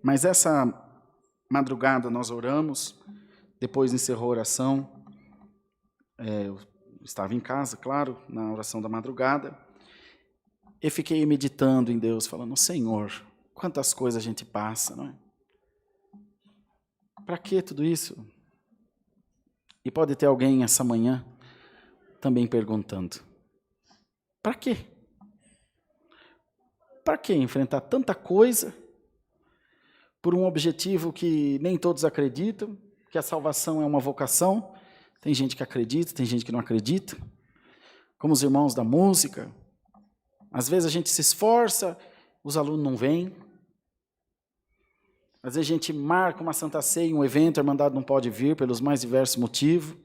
Mas essa madrugada nós oramos, depois encerrou a oração. Eu estava em casa, claro, na oração da madrugada, e fiquei meditando em Deus, falando: Senhor, quantas coisas a gente passa, não é? Para que tudo isso? E pode ter alguém essa manhã também perguntando: para quê? Para que enfrentar tanta coisa por um objetivo que nem todos acreditam, que a salvação é uma vocação? Tem gente que acredita, tem gente que não acredita. Como os irmãos da música. Às vezes a gente se esforça, os alunos não vêm. Às vezes a gente marca uma Santa Ceia, um evento, a Irmandade não pode vir pelos mais diversos motivos.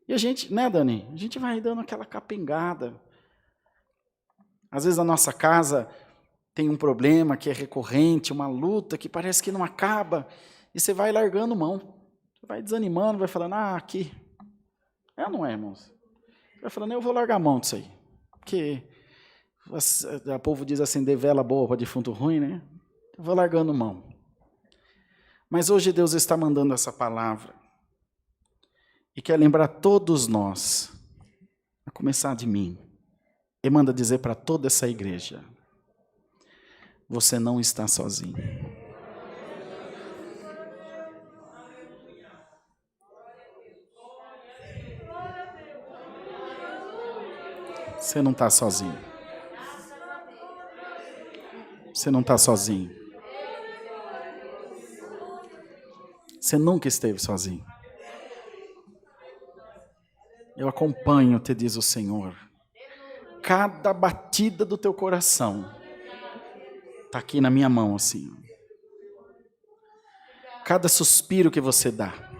E a gente, né, Dani? A gente vai dando aquela capengada. Às vezes a nossa casa tem um problema que é recorrente, uma luta que parece que não acaba, e você vai largando mão. Você vai desanimando, vai falando: aqui. É ou não é, irmãos? Você vai falando: eu vou largar a mão disso aí. Porque o povo diz acender vela boa para defunto ruim, né? Eu vou largando mão. Mas hoje Deus está mandando essa palavra e quer lembrar todos nós, a começar de mim, e manda dizer para toda essa igreja: você não está sozinho. Você não está sozinho. Você não está sozinho. Você nunca esteve sozinho. Eu acompanho, te diz o Senhor. Cada batida do teu coração está aqui na minha mão, assim. Cada suspiro que você dá.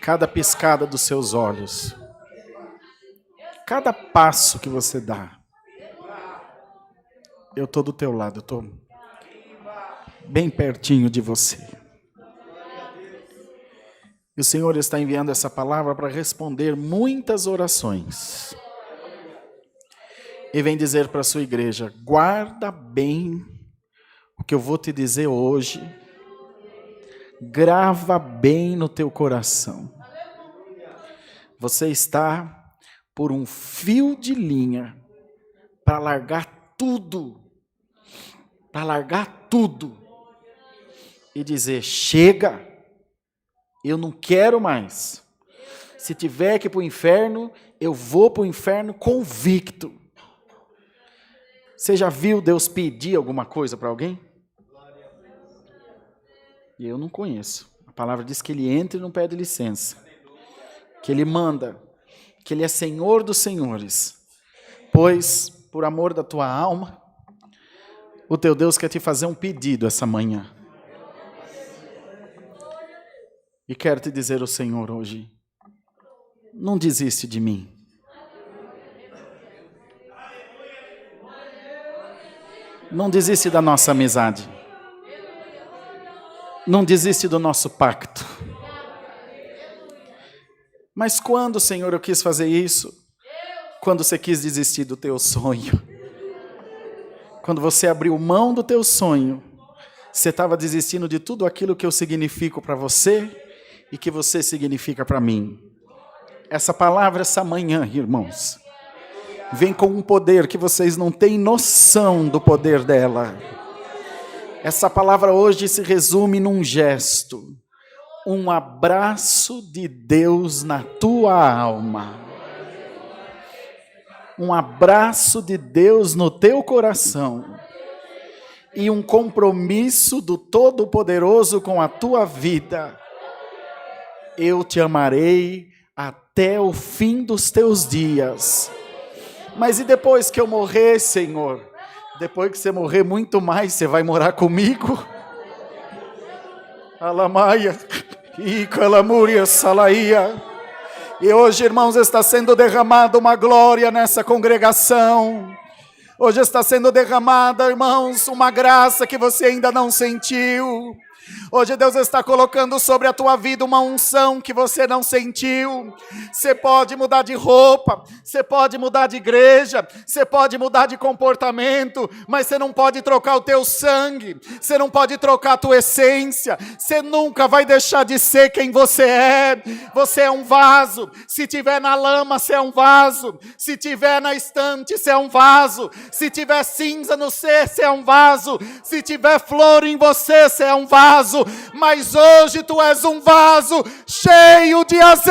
Cada piscada dos seus olhos, cada passo que você dá, eu estou do teu lado, eu estou bem pertinho de você. E o Senhor está enviando essa palavra para responder muitas orações. E vem dizer para a sua igreja: guarda bem o que eu vou te dizer hoje. Grava bem no teu coração. Você está por um fio de linha para largar tudo. Para largar tudo. E dizer: chega, eu não quero mais. Se tiver que ir para o inferno, eu vou para o inferno convicto. Você já viu Deus pedir alguma coisa para alguém? E eu não conheço. A palavra diz que ele entra e não pede licença. Que ele manda. Que ele é Senhor dos senhores. Pois, por amor da tua alma, o teu Deus quer te fazer um pedido essa manhã. E quero te dizer o Senhor hoje: não desiste de mim. Não desiste da nossa amizade. Não desiste do nosso pacto. Mas quando, Senhor, eu quis fazer isso? Quando você quis desistir do teu sonho. Quando você abriu mão do teu sonho, você estava desistindo de tudo aquilo que eu significo para você e que você significa para mim. Essa palavra, essa manhã, irmãos, vem com um poder que vocês não têm noção do poder dela. Essa palavra hoje se resume num gesto, um abraço de Deus na tua alma. Um abraço de Deus no teu coração. E um compromisso do Todo-Poderoso com a tua vida. Eu te amarei até o fim dos teus dias. Mas e depois que eu morrer, Senhor? Depois que você morrer muito mais, você vai morar comigo? Alamaia, Icalamúria, Salaia. E hoje, irmãos, está sendo derramada uma glória nessa congregação. Hoje está sendo derramada, irmãos, uma graça que você ainda não sentiu. Hoje Deus está colocando sobre a tua vida uma unção que você não sentiu. Você pode mudar de roupa, você pode mudar de igreja, você pode mudar de comportamento, mas você não pode trocar o teu sangue, você não pode trocar a tua essência, você nunca vai deixar de ser quem você é. Você é um vaso, se tiver na lama, você é um vaso, se tiver na estante, você é um vaso, se tiver cinza no ser, você é um vaso, se tiver flor em você, você é um vaso. Mas hoje tu és um vaso cheio de azeite.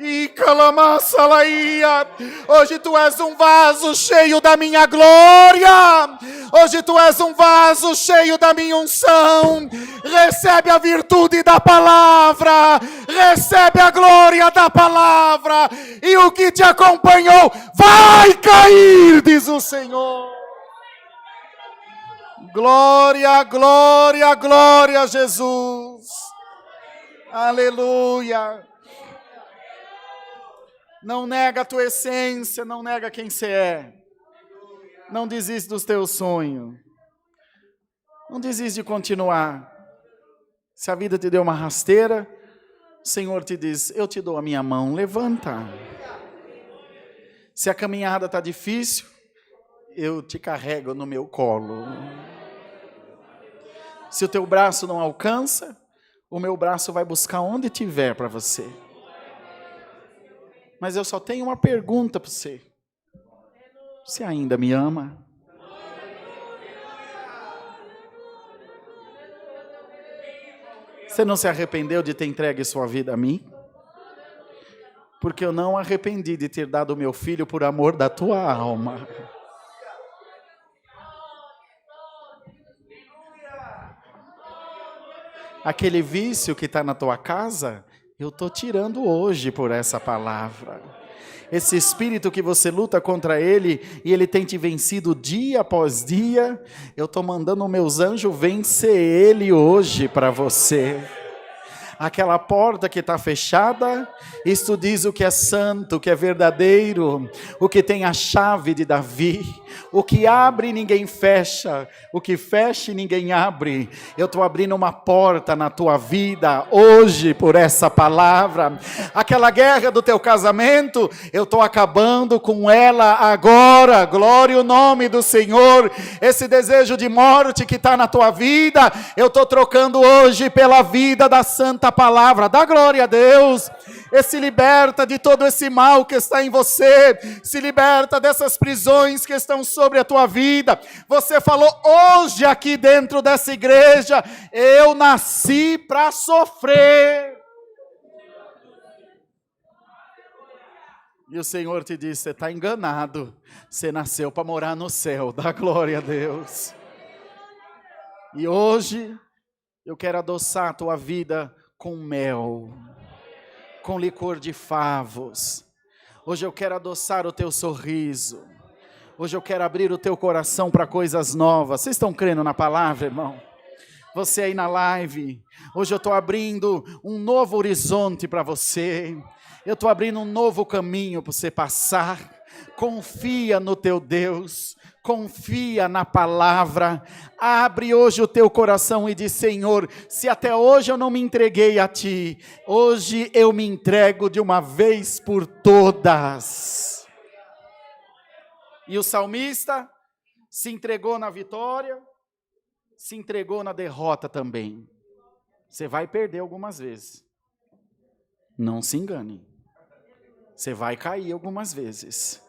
E calamassalaia. Hoje tu és um vaso cheio da minha glória. Hoje tu és um vaso cheio da minha unção. Recebe a virtude da palavra. Recebe a glória da palavra. E o que te acompanhou vai cair, diz o Senhor. Glória, glória, glória a Jesus. Aleluia. Não nega a tua essência, não nega quem você é. Não desiste dos teus sonhos. Não desiste de continuar. Se a vida te deu uma rasteira, o Senhor te diz, eu te dou a minha mão, levanta. Se a caminhada está difícil, eu te carrego no meu colo. Se o teu braço não alcança, o meu braço vai buscar onde tiver para você. Mas eu só tenho uma pergunta para você. Você ainda me ama? Você não se arrependeu de ter entregue sua vida a mim? Porque eu não arrependi de ter dado o meu filho por amor da tua alma. Aquele vício que está na tua casa, eu estou tirando hoje por essa palavra. Esse espírito que você luta contra ele, e ele tem te vencido dia após dia, eu estou mandando meus anjos vencer ele hoje para você. Aquela porta que está fechada, isto diz o que é santo, o que é verdadeiro, o que tem a chave de Davi, o que abre ninguém fecha, o que fecha ninguém abre. Eu estou abrindo uma porta na tua vida hoje por essa palavra. Aquela guerra do teu casamento, eu estou acabando com ela agora, glória ao nome do Senhor. Esse desejo de morte que está na tua vida, eu estou trocando hoje pela vida da santa palavra. Dá glória a Deus. Se liberta de todo esse mal que está em você, se liberta dessas prisões que estão sobre a tua vida. Você falou hoje aqui dentro dessa igreja, eu nasci para sofrer. E o Senhor te disse, você está enganado, você nasceu para morar no céu. Dá glória a Deus. E hoje eu quero adoçar a tua vida com mel, com licor de favos. Hoje eu quero adoçar o teu sorriso. Hoje eu quero abrir o teu coração para coisas novas. Vocês estão crendo na palavra, irmão? Você aí na live, hoje eu estou abrindo um novo horizonte para você. Eu estou abrindo um novo caminho para você passar. Confia no teu Deus, confia na palavra. Abre hoje o teu coração e diz: Senhor, se até hoje eu não me entreguei a Ti, hoje eu me entrego de uma vez por todas. E o salmista se entregou na vitória, se entregou na derrota também. Você vai perder algumas vezes. Não se engane. Você vai cair algumas vezes.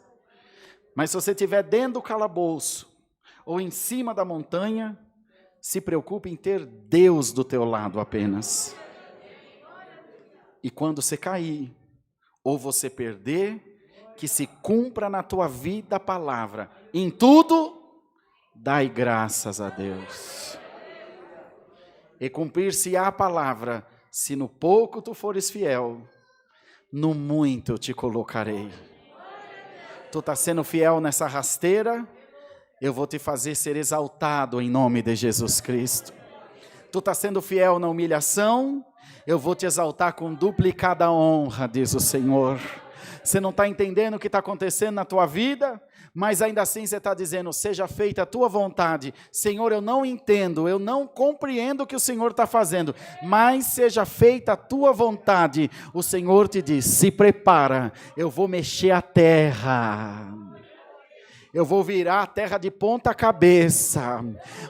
Mas se você estiver dentro do calabouço ou em cima da montanha, se preocupe em ter Deus do teu lado apenas. E quando você cair ou você perder, que se cumpra na tua vida a palavra: em tudo, dai graças a Deus. E cumprir-se-á a palavra: se no pouco tu fores fiel, no muito eu te colocarei. Tu está sendo fiel nessa rasteira, eu vou te fazer ser exaltado em nome de Jesus Cristo. Tu está sendo fiel na humilhação, eu vou te exaltar com duplicada honra, diz o Senhor. Você não está entendendo o que está acontecendo na tua vida, mas ainda assim você está dizendo: seja feita a tua vontade. Senhor, eu não entendo, eu não compreendo o que o Senhor está fazendo, mas seja feita a tua vontade. O Senhor te diz: se prepara, eu vou mexer a terra. Eu vou virar a terra de ponta cabeça,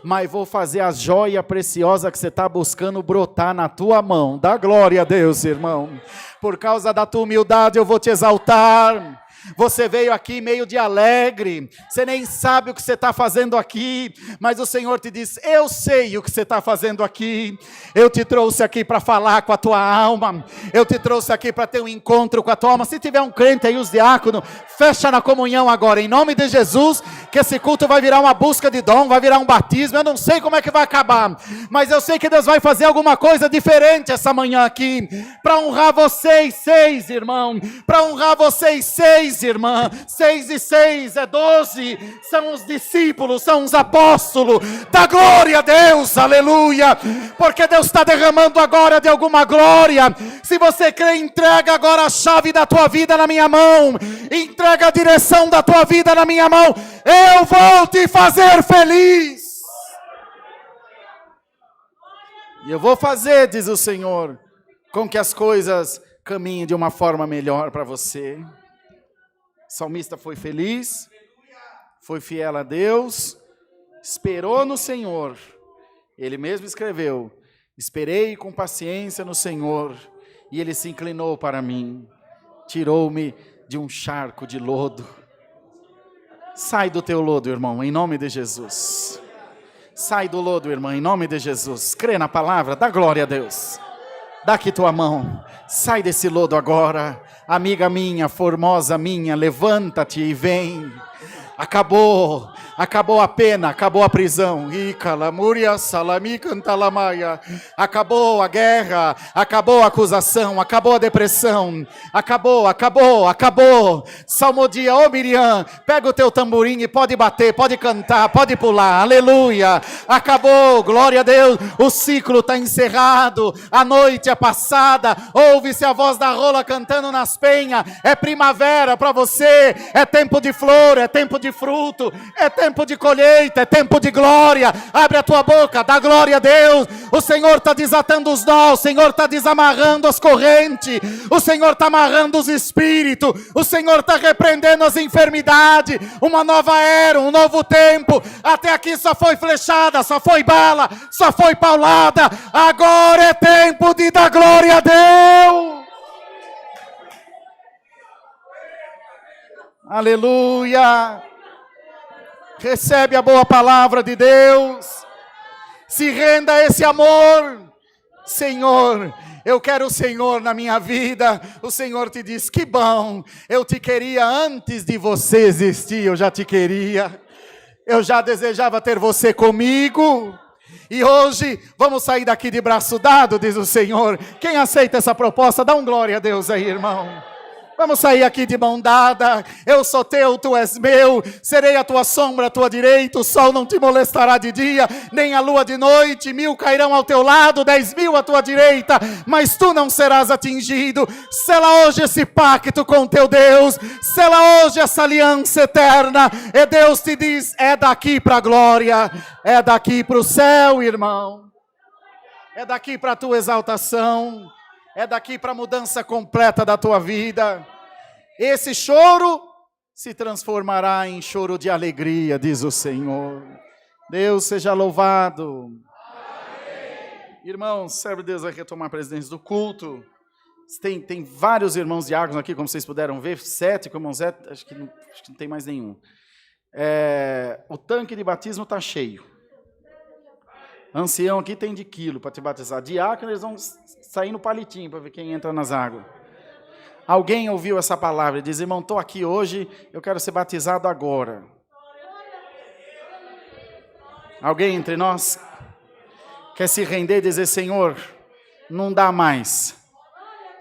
mas vou fazer a joia preciosa que você está buscando brotar na tua mão. Dá glória a Deus, irmão. Por causa da tua humildade eu vou te exaltar. Você veio aqui meio de alegre, você nem sabe o que você está fazendo aqui, mas o Senhor te diz: eu sei o que você está fazendo aqui. Eu te trouxe aqui para falar com a tua alma, eu te trouxe aqui para ter um encontro com a tua alma. Se tiver um crente aí, os diáconos, fecha na comunhão agora, em nome de Jesus, que esse culto vai virar uma busca de dom, vai virar um batismo. Eu não sei como é que vai acabar, mas eu sei que Deus vai fazer alguma coisa diferente essa manhã aqui, para honrar vocês 6, irmão, para honrar vocês 6, irmã. 6 e 6 é 12, são os discípulos, são os apóstolos. Dá glória a Deus, aleluia, porque Deus está derramando agora de alguma glória. Se você crê, entrega agora a chave da tua vida na minha mão, entrega a direção da tua vida na minha mão. Eu vou te fazer feliz, e eu vou fazer, diz o Senhor, com que as coisas caminhem de uma forma melhor para você. O salmista foi feliz, foi fiel a Deus, esperou no Senhor. Ele mesmo escreveu: esperei com paciência no Senhor, e Ele se inclinou para mim, tirou-me de um charco de lodo. Sai do teu lodo, irmão, em nome de Jesus. Sai do lodo, irmão, em nome de Jesus. Crê na palavra, dá glória a Deus. Dá aqui tua mão, sai desse lodo agora. Amiga minha, formosa minha, levanta-te e vem. Acabou a pena, acabou a prisão. Acabou a guerra, acabou a acusação, acabou a depressão. Acabou. Salmodia, ô Miriam, pega o teu tamborim e pode bater, pode cantar, pode pular. Aleluia. Acabou, glória a Deus. O ciclo está encerrado, a noite é passada. Ouve-se a voz da rola cantando nas penhas. É primavera para você, é tempo de flor, é tempo de fruto, é tempo de colheita, é tempo de glória. Abre a tua boca, dá glória a Deus. O Senhor está desatando os nós, o Senhor está desamarrando as correntes, o Senhor está amarrando os espíritos, o Senhor está repreendendo as enfermidades. Uma nova era, um novo tempo. Até aqui só foi flechada, só foi bala, só foi paulada. Agora é tempo de dar glória a Deus. Aleluia. Recebe a boa palavra de Deus. Se renda a esse amor. Senhor, eu quero o Senhor na minha vida. O Senhor te diz: que bom, eu te queria antes de você existir. Eu já te queria, eu já desejava ter você comigo. E hoje vamos sair daqui de braço dado, diz o Senhor. Quem aceita essa proposta, dá um glória a Deus aí, irmão. Vamos sair aqui de mão dada. Eu sou teu, tu és meu. Serei a tua sombra, a tua direita. O sol não te molestará de dia, nem a lua de noite. 1000 cairão ao teu lado, 10.000 à tua direita, mas tu não serás atingido. Sela hoje esse pacto com teu Deus. Sela hoje essa aliança eterna. E Deus te diz, é daqui para a glória. É daqui para o céu, irmão. É daqui para a tua exaltação. É daqui para a mudança completa da tua vida. Esse choro se transformará em choro de alegria, diz o Senhor. Deus seja louvado. Amém. Irmãos, servo de Deus vai retomar a presidência do culto. Tem vários irmãos diáconos aqui, como vocês puderam ver. 7, como Zé, acho que não tem mais nenhum. O tanque de batismo está cheio. Ancião aqui tem de quilo para te batizar. Diácono, eles vão sair no palitinho para ver quem entra nas águas. Alguém ouviu essa palavra e diz, irmão, estou aqui hoje, eu quero ser batizado agora. Alguém entre nós quer se render e dizer, Senhor, não dá mais.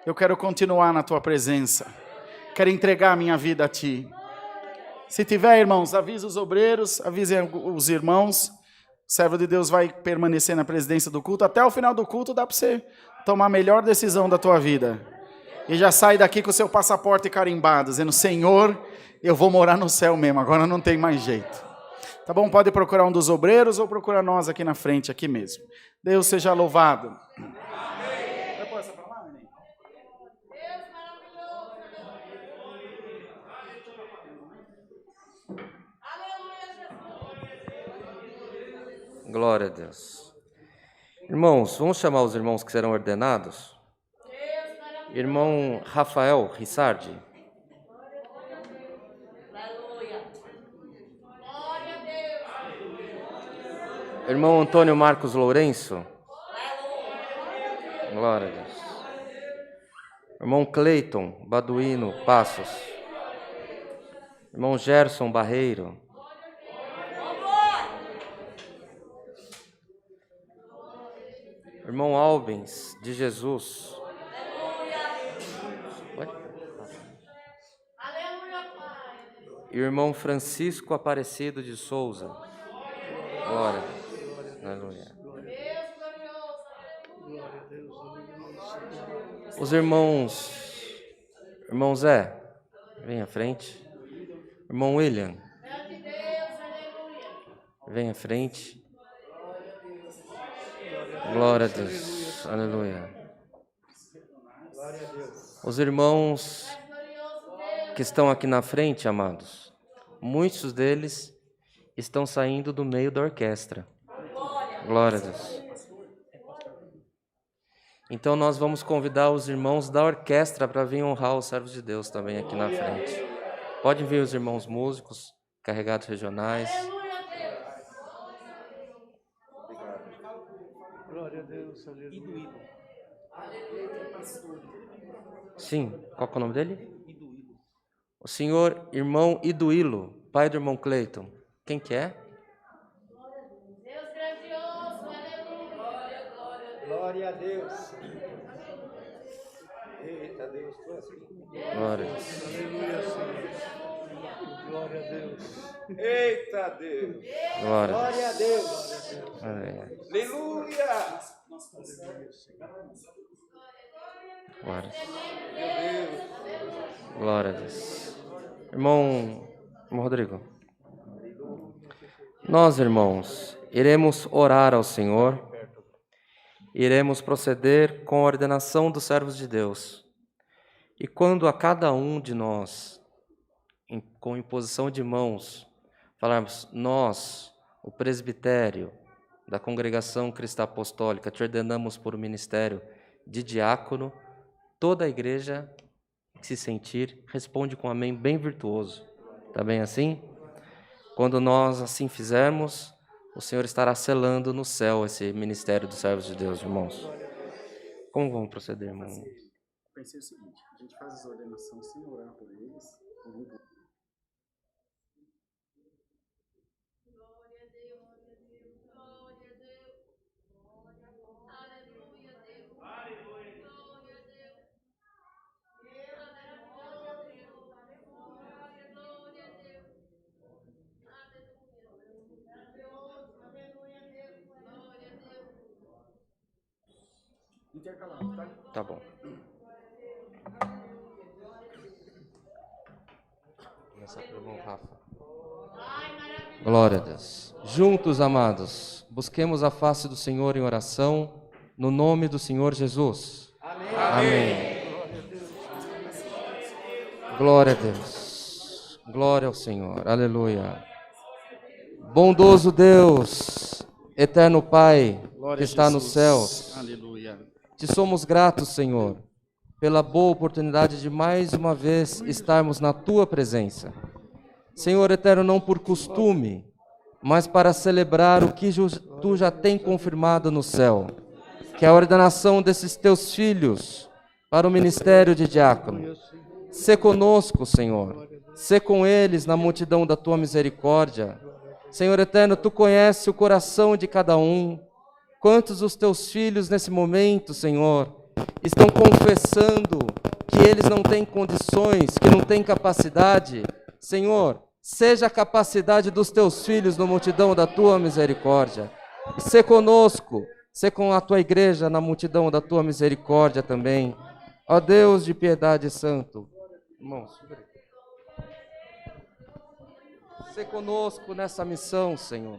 Eu quero continuar na tua presença. Quero entregar a minha vida a ti. Se tiver, irmãos, avise os obreiros, avisem os irmãos. O servo de Deus vai permanecer na presidência do culto. Até o final do culto dá para você tomar a melhor decisão da tua vida. E já sai daqui com o seu passaporte carimbado, dizendo, Senhor, eu vou morar no céu mesmo, agora não tem mais jeito. Tá bom? Pode procurar um dos obreiros ou procurar nós aqui na frente, aqui mesmo. Deus seja louvado. Amém. Vai pôr essa pra lá, Neném? Glória a Deus. Irmãos, vamos chamar os irmãos que serão ordenados? Irmão Rafael Rissardi. Irmão Antônio Marcos Lourenço. Glória a Deus. Irmão Cleiton Baduino Passos. Irmão Gerson Barreiro. Irmão Albens de Jesus. Irmão Francisco Aparecido de Souza. Glória. Aleluia. Os irmãos. Irmão Zé, vem à frente. Irmão William. Vem à frente. Glória a Deus. Aleluia. Os irmãos que estão aqui na frente, amados, muitos deles estão saindo do meio da orquestra. Glória a Deus. Então nós vamos convidar os irmãos da orquestra para vir honrar os servos de Deus também aqui na frente. Pode vir os irmãos músicos, carregados regionais. Glória a Deus, aleluia. Sim, qual é o nome dele? O senhor irmão Iduílo, pai do irmão Cleiton. Quem que é? Deus grandioso, aleluia. Glória a Deus. Eita Deus, tu és filho. Glória a Deus. Aleluia, Senhor. Glória a Deus. Eita Deus. Glória a Deus. Aleluia. Aleluia. Glória. Glória a Deus. Irmão Rodrigo. Nós, irmãos, iremos orar ao Senhor, iremos proceder com a ordenação dos servos de Deus. E quando a cada um de nós, com imposição de mãos, falarmos, nós, o presbitério da Congregação Cristã Apostólica, te ordenamos por um ministério de diácono, toda a igreja que se sentir, responde com um amém bem virtuoso. Está bem assim? Quando nós assim fizermos, o Senhor estará selando no céu esse ministério dos servos de Deus, irmãos. Como vamos proceder, irmão? Pensei o seguinte, a gente faz as ordenações sem orar por eles. Tá bom. Começar pelo irmão Rafa. Glória a Deus. Juntos, amados, busquemos a face do Senhor em oração, no nome do Senhor Jesus. Amém. Amém. Glória a Deus. Glória ao Senhor. Aleluia. Bondoso Deus, eterno Pai, Glória que está a nos Jesus. céus, Aleluia. te somos gratos, Senhor, pela boa oportunidade de mais uma vez estarmos na tua presença. Senhor eterno, não por costume, mas para celebrar o que tu já tem confirmado no céu, que é a ordenação desses teus filhos para o ministério de diácono. Sê conosco, Senhor, sê com eles na multidão da tua misericórdia. Senhor eterno, tu conheces o coração de cada um. Quantos dos teus filhos nesse momento, Senhor, estão confessando que eles não têm condições, que não têm capacidade? Senhor, seja a capacidade dos teus filhos na multidão da tua misericórdia. Sê conosco, sê com a tua igreja na multidão da tua misericórdia também. Ó Deus de piedade santo, irmãos, sê conosco nessa missão, Senhor.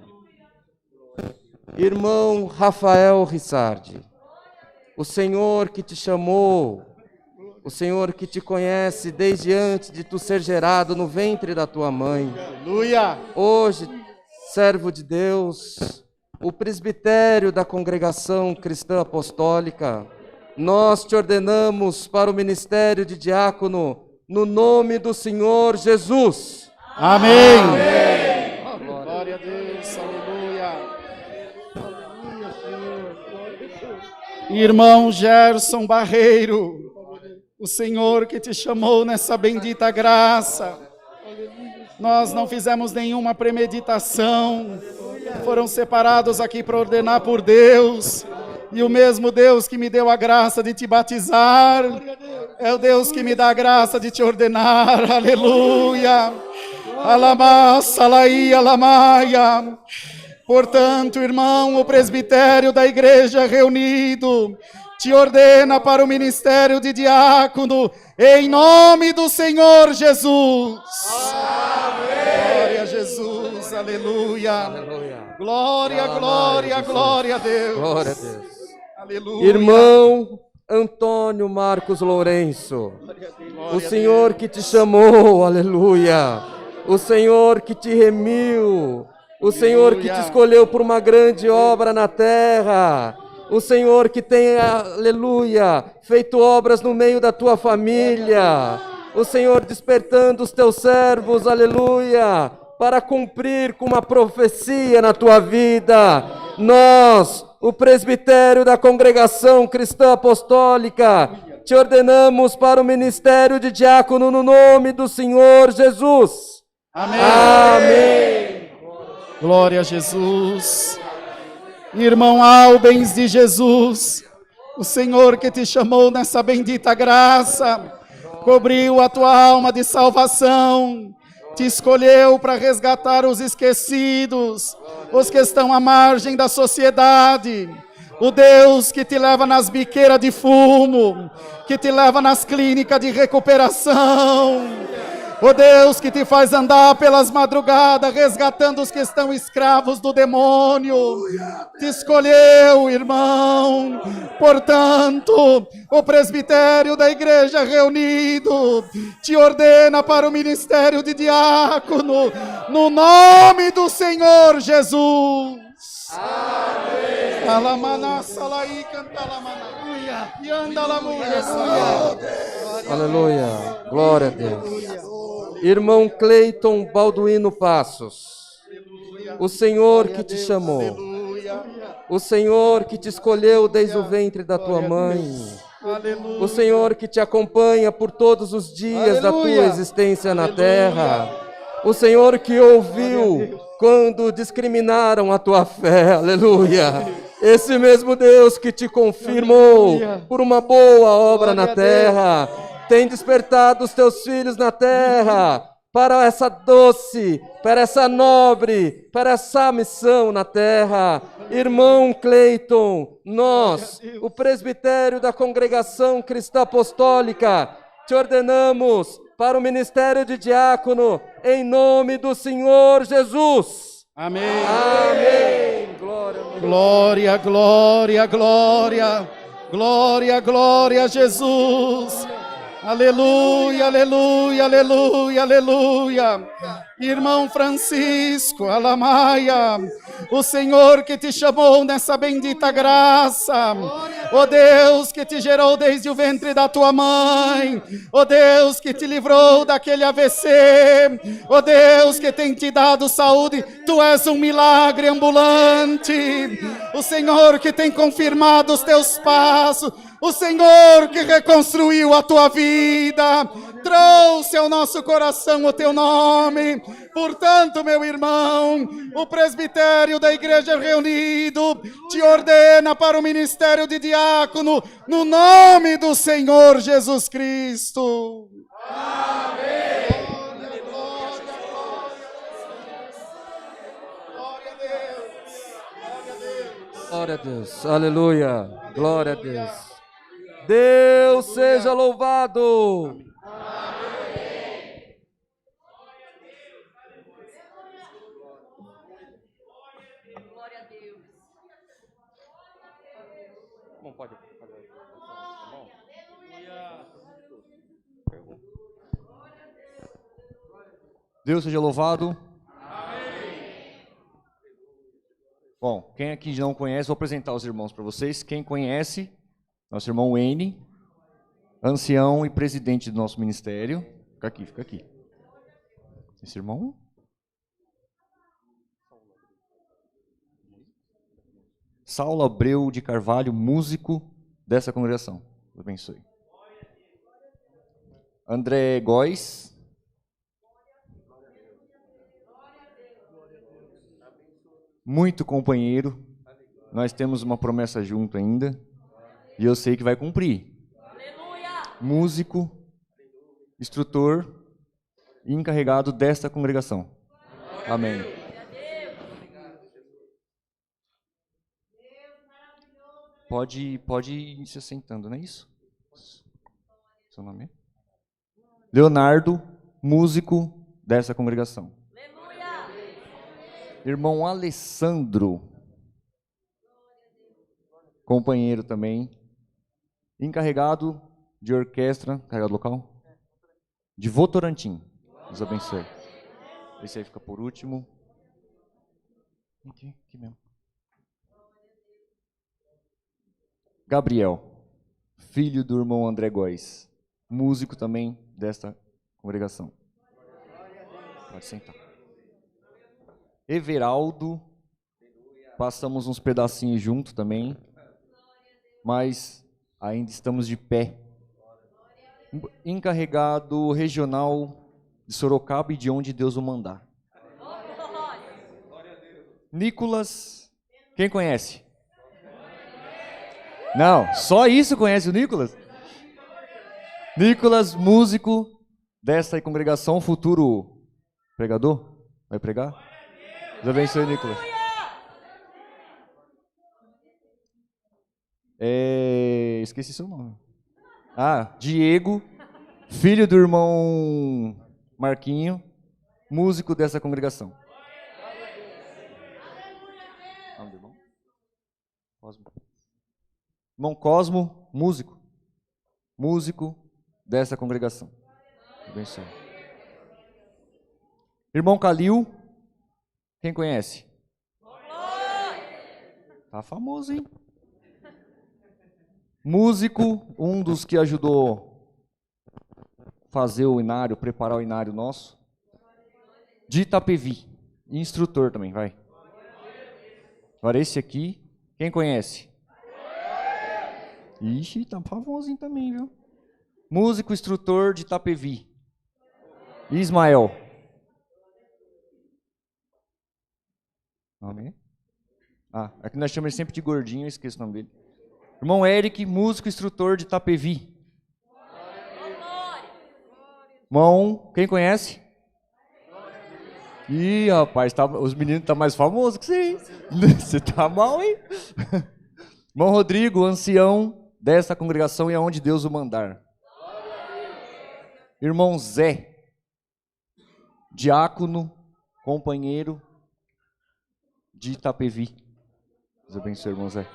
Irmão Rafael Rissardi, o Senhor que te chamou, o Senhor que te conhece desde antes de tu ser gerado no ventre da tua mãe. Aleluia. Hoje, servo de Deus, o presbitério da Congregação Cristã Apostólica, nós te ordenamos para o ministério de diácono no nome do Senhor Jesus. Amém. Amém. Glória a Deus. Aleluia. Aleluia, Senhor. Irmão Gerson Barreiro, o Senhor que te chamou nessa bendita graça. Nós não fizemos nenhuma premeditação. Foram separados aqui para ordenar por Deus. E o mesmo Deus que me deu a graça de te batizar é o Deus que me dá a graça de te ordenar. Aleluia. Alamá, salaí, alamaia. Portanto, irmão, o presbitério da igreja reunido te ordena para o ministério de diácono, em nome do Senhor Jesus. Amém. Glória a Jesus, aleluia. Aleluia. Glória, glória, glória a Deus. Glória a Deus. Aleluia. Irmão Antônio Marcos Lourenço, o Senhor que te chamou, aleluia. O Senhor que te remiu, o Senhor que te escolheu por uma grande obra na terra. O Senhor que tem, aleluia, feito obras no meio da tua família. O Senhor despertando os teus servos, aleluia, para cumprir com uma profecia na tua vida. Nós, o presbitério da Congregação Cristã Apostólica, te ordenamos para o ministério de diácono no nome do Senhor Jesus. Amém. Amém. Glória a Jesus. Irmão Albens de Jesus, o Senhor que te chamou nessa bendita graça, cobriu a tua alma de salvação, te escolheu para resgatar os esquecidos, os que estão à margem da sociedade. O Deus que te leva nas biqueiras de fumo, que te leva nas clínicas de recuperação. O Deus que te faz andar pelas madrugadas, resgatando os que estão escravos do demônio. Te escolheu, irmão. Portanto, o presbitério da igreja reunido te ordena para o ministério de diácono, no nome do Senhor Jesus. Amém. Aleluia. Glória a Deus. Irmão Cleiton Balduino Passos, o Senhor que te chamou, o Senhor que te escolheu desde o ventre da tua mãe, o Senhor que te acompanha por todos os dias da tua existência na terra, o Senhor que ouviu quando discriminaram a tua fé, aleluia. Esse mesmo Deus que te confirmou por uma boa obra na terra, tem despertado os teus filhos na terra para essa doce, para essa nobre, para essa missão na terra. Irmão Cleiton, nós, o presbitério da Congregação Cristã Apostólica, te ordenamos para o ministério de diácono, em nome do Senhor Jesus. Amém. Amém. Glória, Glória, glória, glória. Glória, glória a Jesus. Aleluia, aleluia, aleluia, aleluia. Irmão Francisco Alamaia, o Senhor que te chamou nessa bendita graça, ó Deus que te gerou desde o ventre da tua mãe, ó Deus que te livrou daquele AVC, ó Deus que tem te dado saúde, tu és um milagre ambulante, o Senhor que tem confirmado os teus passos, o Senhor que reconstruiu a tua vida, trouxe ao nosso coração o teu nome. Portanto, meu irmão, o presbitério da Igreja Reunido te ordena para o ministério de diácono, no nome do Senhor Jesus Cristo. Amém. glória a Deus. Aleluia. Glória a Deus. Deus seja louvado. Glória a Deus. Bom, pode fazer. Deus seja louvado. Amém. Bom, quem aqui não conhece, vou apresentar os irmãos para vocês. Quem conhece, nosso irmão Wayne, ancião e presidente do nosso ministério. Fica aqui, fica aqui. Esse irmão. Saulo Abreu de Carvalho, músico dessa congregação. Deus abençoe. André Góes. Muito companheiro. Nós temos uma promessa junto ainda. E eu sei que vai cumprir. Músico, instrutor e encarregado desta congregação. Amém. Pode ir se assentando, não é isso? Seu nome é? Leonardo, músico dessa congregação. Irmão Alessandro, companheiro também, encarregado de orquestra, encarregado local, de Votorantim. Deus abençoe. Esse aí fica por último. Aqui mesmo. Gabriel, filho do irmão André Góes, músico também desta congregação. Pode sentar. Everaldo, passamos uns pedacinhos junto também, mas ainda estamos de pé. Encarregado regional de Sorocaba e de onde Deus o mandar. Nicolas, quem conhece? Não, só isso conhece o Nicolas? Nicolas, músico dessa congregação, futuro pregador? Vai pregar? Deus abençoe, Nicolas. Esqueci seu nome. Diego, filho do irmão Marquinho, músico dessa congregação. Irmão Cosmo, músico dessa congregação. Abençoe. Irmão Calil, quem conhece? Tá famoso, hein? Músico, um dos que ajudou a fazer o inário, preparar o inário nosso. De Itapevi. Instrutor também, vai. Agora esse aqui, quem conhece? Ixi, tá famosinho também, viu? Músico, instrutor de Itapevi. Ismael. Nome? Aqui nós chamamos ele sempre de gordinho, eu esqueço o nome dele. Irmão Eric, músico, instrutor de Itapevi. Irmão, quem conhece? Ih, rapaz, os meninos estão mais famosos que você, hein? Você tá mal, hein? Irmão Rodrigo, ancião desta congregação e aonde Deus o mandar. Irmão Zé, diácono, companheiro de Itapevi. Deus abençoe, irmão Zé.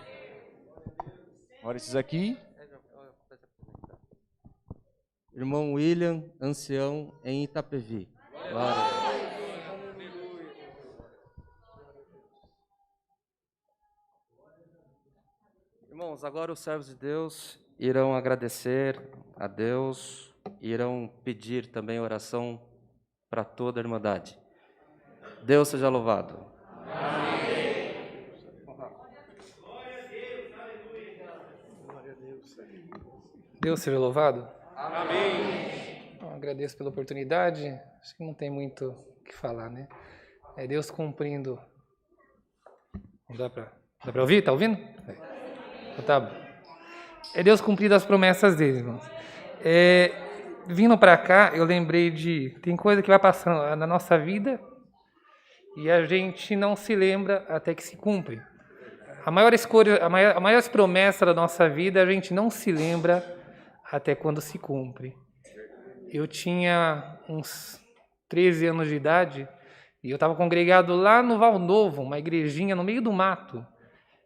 Agora esses aqui. Irmão William, ancião em Itapevi. Glória a Deus. Irmãos, agora os servos de Deus irão agradecer a Deus, irão pedir também oração para toda a Irmandade. Deus seja louvado. Amém. Deus seja louvado. Amém. Bom, agradeço pela oportunidade. Acho que não tem muito o que falar, né? É Deus cumprindo. Não dá para ouvir? Tá ouvindo? Então tá bom. É Deus cumprindo as promessas dele, irmãos. Vindo para cá, eu lembrei tem coisa que vai passando na nossa vida e a gente não se lembra até que se cumpre. A maior promessa da nossa vida a gente não se lembra até quando se cumpre. Eu tinha uns 13 anos de idade e eu estava congregado lá no Val Novo, uma igrejinha no meio do mato.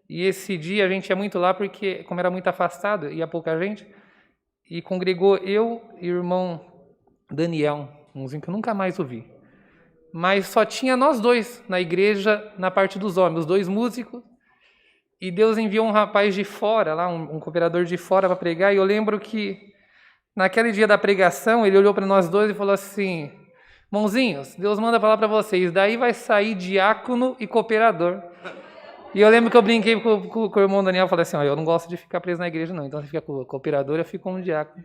E esse dia a gente ia muito lá porque, como era muito afastado, ia pouca gente, e congregou eu e o irmão Daniel, umzinho que eu nunca mais ouvi. Mas só tinha nós dois na igreja, na parte dos homens, os dois músicos, e Deus enviou um rapaz de fora, lá, um cooperador de fora para pregar, e eu lembro que naquele dia da pregação, ele olhou para nós dois e falou assim: "Mãozinhos, Deus manda falar para vocês, daí vai sair diácono e cooperador." E eu lembro que eu brinquei com o irmão Daniel, falei assim: eu não gosto de ficar preso na igreja não, então você fica com o cooperador, eu fico como diácono.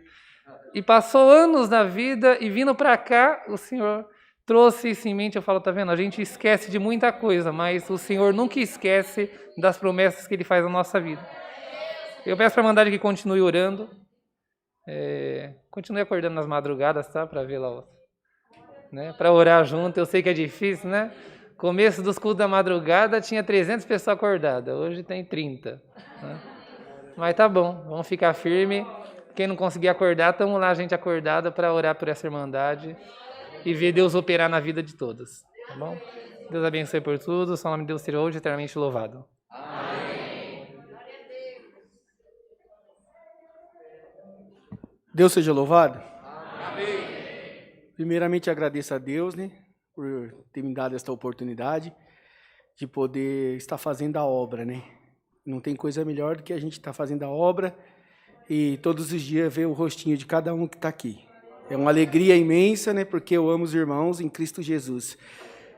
E passou anos na vida, e vindo para cá, o Senhor trouxe isso em mente. Eu falo, tá vendo, a gente esquece de muita coisa, mas o Senhor nunca esquece das promessas que Ele faz na nossa vida. Eu peço para a Irmandade que continue orando, continue acordando nas madrugadas, tá? Para ver lá, né? Para orar junto. Eu sei que é difícil, né? Começo dos cultos da madrugada tinha 300 pessoas acordadas, hoje tem 30. Né? Mas tá bom, vamos ficar firme. Quem não conseguir acordar, estamos lá, gente acordada, para orar por essa Irmandade e ver Deus operar na vida de todos. Tá bom? Deus abençoe por tudo, o seu nome de Deus seja hoje eternamente louvado. Amém. Deus seja louvado. Amém. Primeiramente agradeço a Deus, né, por ter me dado esta oportunidade de poder estar fazendo a obra, né? Não tem coisa melhor do que a gente estar fazendo a obra e todos os dias ver o rostinho de cada um que está aqui. É uma alegria imensa, né? Porque eu amo os irmãos em Cristo Jesus.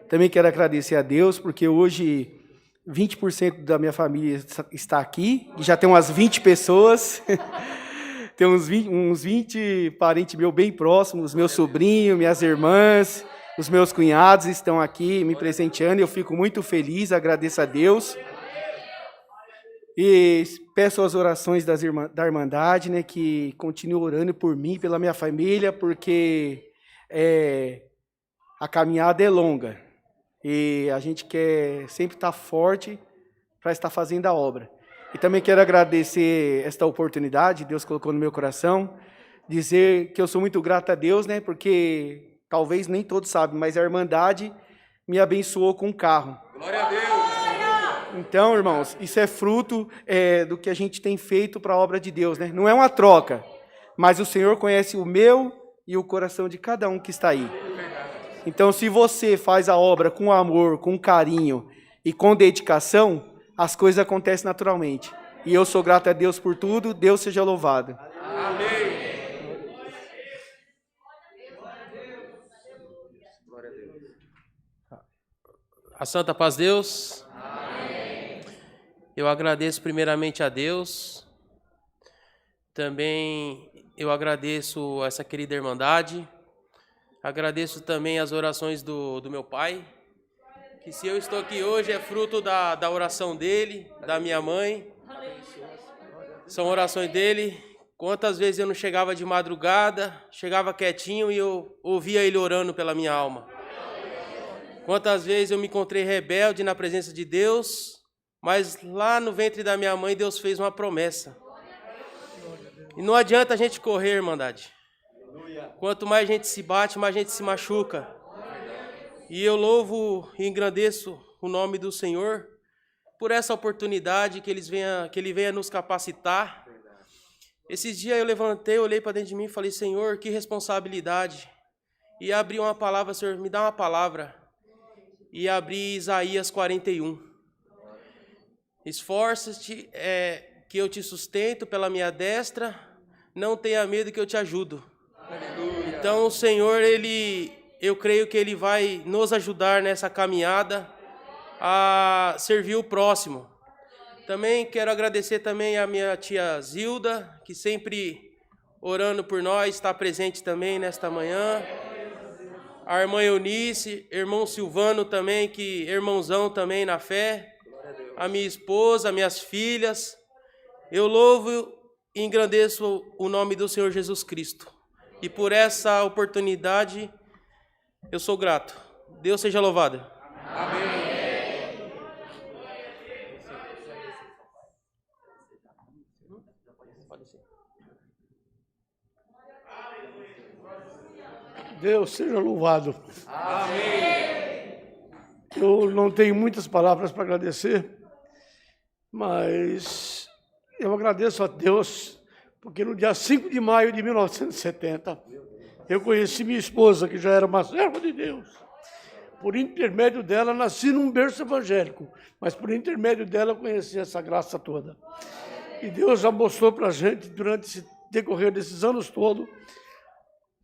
Também quero agradecer a Deus, porque hoje 20% da minha família está aqui, e já tem umas 20 pessoas. Tem uns 20 parentes meus bem próximos, meus sobrinhos, minhas irmãs, os meus cunhados estão aqui me presenteando, eu fico muito feliz, agradeço a Deus. E peço as orações da Irmandade, né, que continuem orando por mim, pela minha família, porque a caminhada é longa. E a gente quer sempre estar forte para estar fazendo a obra. E também quero agradecer esta oportunidade, Deus colocou no meu coração, dizer que eu sou muito grato a Deus, né, porque talvez nem todos sabem, mas a Irmandade me abençoou com um carro. Glória a Deus! Então, irmãos, isso é fruto do que a gente tem feito para a obra de Deus, né? Não é uma troca, mas o Senhor conhece o meu e o coração de cada um que está aí. Então, se você faz a obra com amor, com carinho e com dedicação, as coisas acontecem naturalmente. E eu sou grato a Deus por tudo, Deus seja louvado. Amém. A santa paz de Deus. Amém. Eu agradeço primeiramente a Deus. Também eu agradeço essa querida Irmandade. Agradeço também as orações do meu pai, que se eu estou aqui hoje é fruto da oração dele, da minha mãe. São orações dele. Quantas vezes eu não chegava de madrugada, chegava quietinho e eu ouvia ele orando pela minha alma. Quantas vezes eu me encontrei rebelde na presença de Deus, mas lá no ventre da minha mãe Deus fez uma promessa. E não adianta a gente correr, irmandade. Quanto mais a gente se bate, mais a gente se machuca. E eu louvo e engrandeço o nome do Senhor por essa oportunidade que Ele venha nos capacitar. Esses dias eu levantei, olhei para dentro de mim e falei, Senhor, que responsabilidade. E abri uma palavra, Senhor, me dá uma palavra. E abri Isaías 41. Esforça-te, que eu te sustento pela minha destra, não tenha medo que eu te ajudo. Aleluia. Então o Senhor, eu creio que Ele vai nos ajudar nessa caminhada a servir o próximo. Também quero agradecer também a minha tia Zilda, que sempre orando por nós, está presente também nesta manhã. A irmã Eunice, irmão Silvano também, que irmãozão também na fé. A minha esposa, minhas filhas. Eu louvo e engrandeço o nome do Senhor Jesus Cristo. E por essa oportunidade, eu sou grato. Deus seja louvado. Amém. Deus seja louvado. Amém. Eu não tenho muitas palavras para agradecer, mas eu agradeço a Deus, porque no dia 5 de maio de 1970, eu conheci minha esposa, que já era uma serva de Deus. Por intermédio dela, nasci num berço evangélico, mas por intermédio dela eu conheci essa graça toda. E Deus já mostrou para a gente, durante esse decorrer desses anos todos,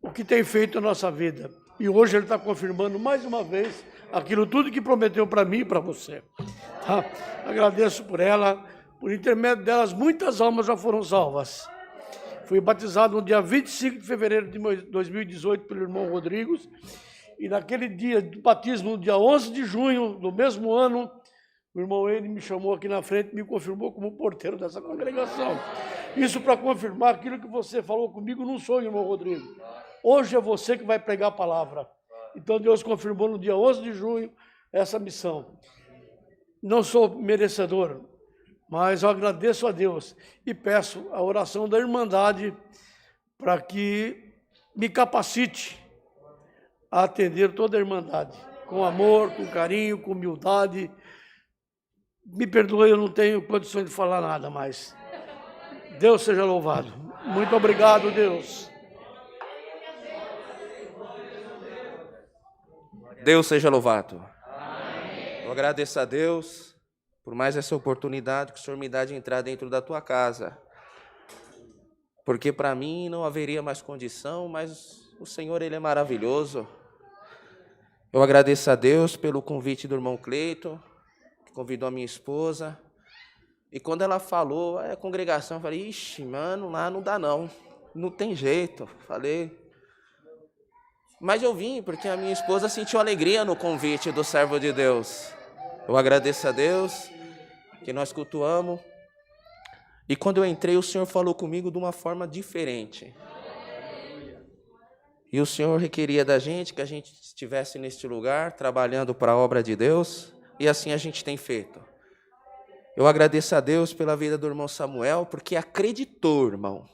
o que tem feito na nossa vida. E hoje Ele está confirmando mais uma vez aquilo tudo que prometeu para mim e para você. Tá? Agradeço por ela, por intermédio delas, muitas almas já foram salvas. Fui batizado no dia 25 de fevereiro de 2018 pelo irmão Rodrigues, e naquele dia do batismo, no dia 11 de junho do mesmo ano, o irmão Eni me chamou aqui na frente e me confirmou como porteiro dessa congregação. Isso para confirmar aquilo que você falou comigo, não sou, irmão Rodrigo. Hoje é você que vai pregar a palavra. Então Deus confirmou no dia 11 de junho essa missão. Não sou merecedor, mas eu agradeço a Deus e peço a oração da Irmandade para que me capacite a atender toda a Irmandade, com amor, com carinho, com humildade. Me perdoe, eu não tenho condições de falar nada mais. Deus seja louvado. Muito obrigado, Deus. Deus seja louvado. Amém. Eu agradeço a Deus por mais essa oportunidade que o Senhor me dá de entrar dentro da tua casa. Porque para mim não haveria mais condição, mas o Senhor, Ele é maravilhoso. Eu agradeço a Deus pelo convite do irmão Cleiton, que convidou a minha esposa. E quando ela falou, a congregação, eu falei, ixi, mano, lá não dá não. Não tem jeito. Falei. Mas eu vim porque a minha esposa sentiu alegria no convite do servo de Deus. Eu agradeço a Deus que nós cultuamos. E quando eu entrei, o Senhor falou comigo de uma forma diferente. E o Senhor requeria da gente que a gente estivesse neste lugar, trabalhando para a obra de Deus. E assim a gente tem feito. Eu agradeço a Deus pela vida do irmão Samuel, porque acreditou, irmão.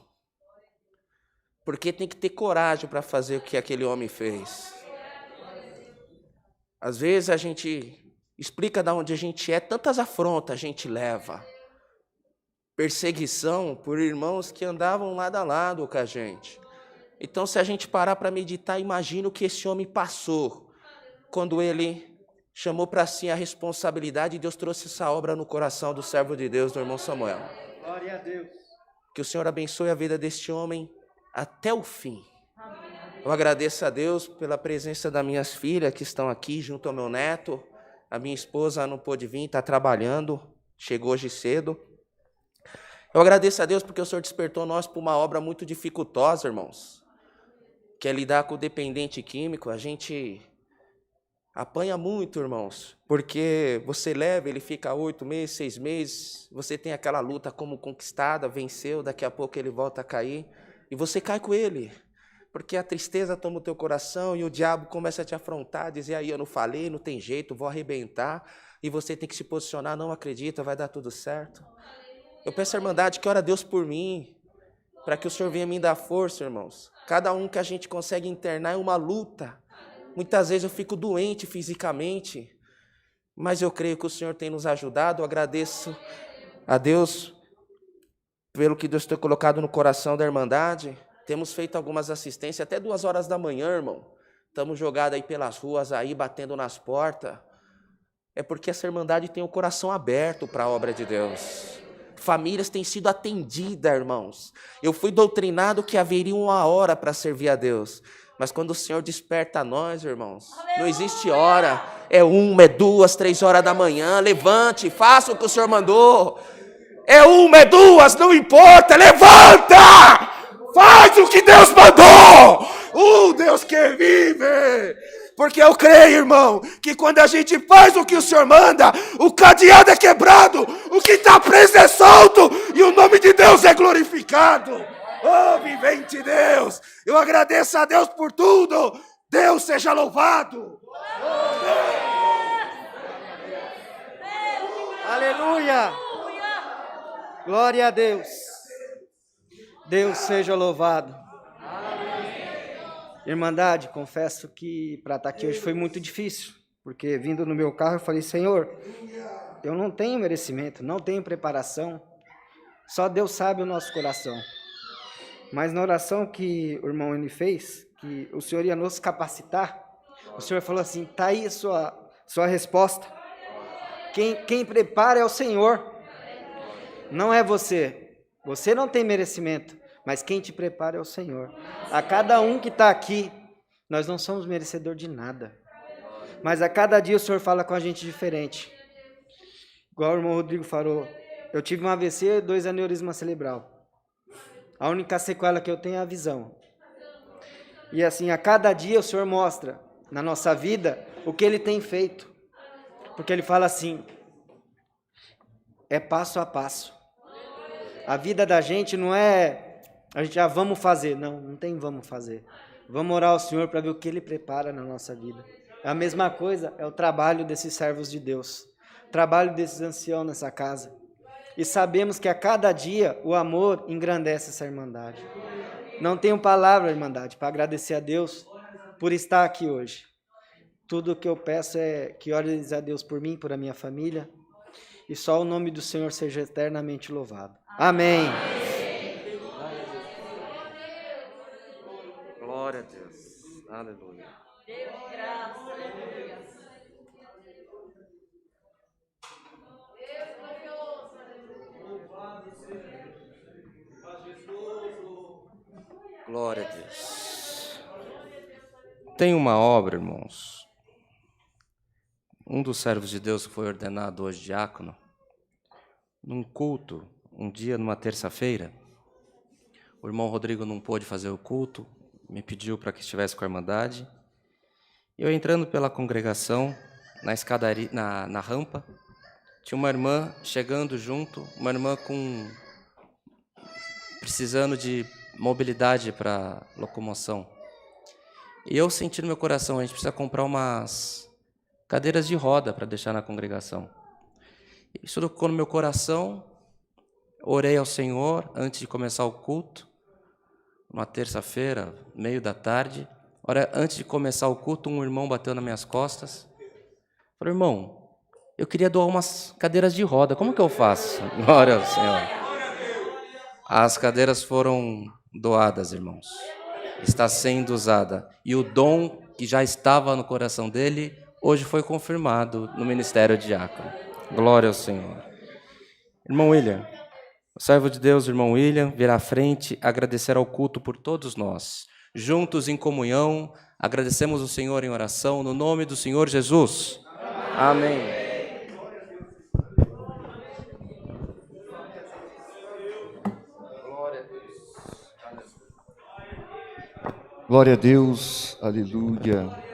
Porque tem que ter coragem para fazer o que aquele homem fez. Às vezes a gente explica de onde a gente é, tantas afrontas a gente leva. Perseguição por irmãos que andavam lado a lado com a gente. Então, se a gente parar para meditar, imagina o que esse homem passou quando ele chamou para si a responsabilidade e Deus trouxe essa obra no coração do servo de Deus, do irmão Samuel. Glória a Deus. Que o Senhor abençoe a vida deste homem até o fim. Eu agradeço a Deus pela presença das minhas filhas que estão aqui junto ao meu neto. A minha esposa não pôde vir, está trabalhando, chegou hoje cedo. Eu agradeço a Deus porque o Senhor despertou nós para uma obra muito dificultosa, irmãos, que é lidar com o dependente químico. A gente apanha muito, irmãos, porque você leva, ele fica 8 meses, 6 meses, você tem aquela luta como conquistada, venceu, daqui a pouco ele volta a cair, e você cai com ele, Porque a tristeza toma o teu coração e o diabo começa a te afrontar, dizer aí, eu não falei, não tem jeito, vou arrebentar. E você tem que se posicionar, não acredita, vai dar tudo certo. Eu peço à Irmandade que ora a Deus por mim, para que o Senhor venha me dar força, irmãos. Cada um que a gente consegue internar é uma luta. Muitas vezes eu fico doente fisicamente, mas eu creio que o Senhor tem nos ajudado. Eu agradeço a Deus pelo que Deus tem colocado no coração da Irmandade. Temos feito algumas assistências, até 2 horas da manhã, irmão. Estamos jogados aí pelas ruas, aí batendo nas portas. É porque essa Irmandade tem o coração aberto para a obra de Deus. Famílias têm sido atendidas, irmãos. Eu fui doutrinado que haveria uma hora para servir a Deus. Mas quando o Senhor desperta a nós, irmãos, não existe hora. É 1, é 2, 3 horas da manhã. Levante, faça o que o Senhor mandou. É 1, é 2, não importa. Levanta! Faz o que Deus mandou! Deus que vive! Porque eu creio, irmão, que quando a gente faz o que o Senhor manda, o cadeado é quebrado, o que está preso é solto, e o nome de Deus é glorificado. Oh, vivente Deus! Eu agradeço a Deus por tudo! Deus seja louvado! Aleluia! Glória a Deus! Deus seja louvado. Irmandade, confesso que para estar aqui hoje foi muito difícil, porque vindo no meu carro eu falei, Senhor, eu não tenho merecimento, não tenho preparação, só Deus sabe o nosso coração. Mas na oração que o irmão N fez, que o Senhor ia nos capacitar, o Senhor falou assim, está aí a sua resposta. Quem prepara é o Senhor, não é você. Você não tem merecimento, mas quem te prepara é o Senhor. A cada um que está aqui, nós não somos merecedores de nada. Mas a cada dia o Senhor fala com a gente diferente. Igual o irmão Rodrigo falou, eu tive um AVC e 2 aneurismas cerebral. A única sequela que eu tenho é a visão. E assim, a cada dia o Senhor mostra na nossa vida o que Ele tem feito. Porque Ele fala assim, é passo a passo. A vida da gente não é, a gente já vamos fazer. Não tem vamos fazer. Vamos orar ao Senhor para ver o que Ele prepara na nossa vida. A mesma coisa é o trabalho desses servos de Deus. O trabalho desses anciãos nessa casa. E sabemos que a cada dia o amor engrandece essa Irmandade. Não tenho palavra, Irmandade, para agradecer a Deus por estar aqui hoje. Tudo o que eu peço é que ores a Deus por mim, por a minha família. E só o nome do Senhor seja eternamente louvado. Amém. Glória a Deus. Aleluia. Glória a Deus. Tem uma obra, irmãos. Um dos servos de Deus que foi ordenado hoje diácono, num culto, um dia, numa terça-feira, o irmão Rodrigo não pôde fazer o culto, me pediu para que estivesse com a Irmandade. Eu entrando pela congregação, na escadaria, na rampa, tinha uma irmã chegando junto, uma irmã precisando de mobilidade para locomoção. E eu senti no meu coração, a gente precisa comprar umas cadeiras de roda para deixar na congregação. Isso tocou no meu coração, orei ao Senhor antes de começar o culto, uma terça-feira, meio da tarde. Antes de começar o culto, um irmão bateu nas minhas costas. Falei, irmão, eu queria doar umas cadeiras de roda, como que eu faço? Glória ao Senhor. As cadeiras foram doadas, irmãos. Está sendo usada. E o dom que já estava no coração dele, hoje foi confirmado no ministério de diácono. Glória ao Senhor. Irmão William, o servo de Deus, irmão William, virá à frente, agradecer ao culto por todos nós. Juntos em comunhão, agradecemos o Senhor em oração, no nome do Senhor Jesus. Amém. Glória a Deus, aleluia.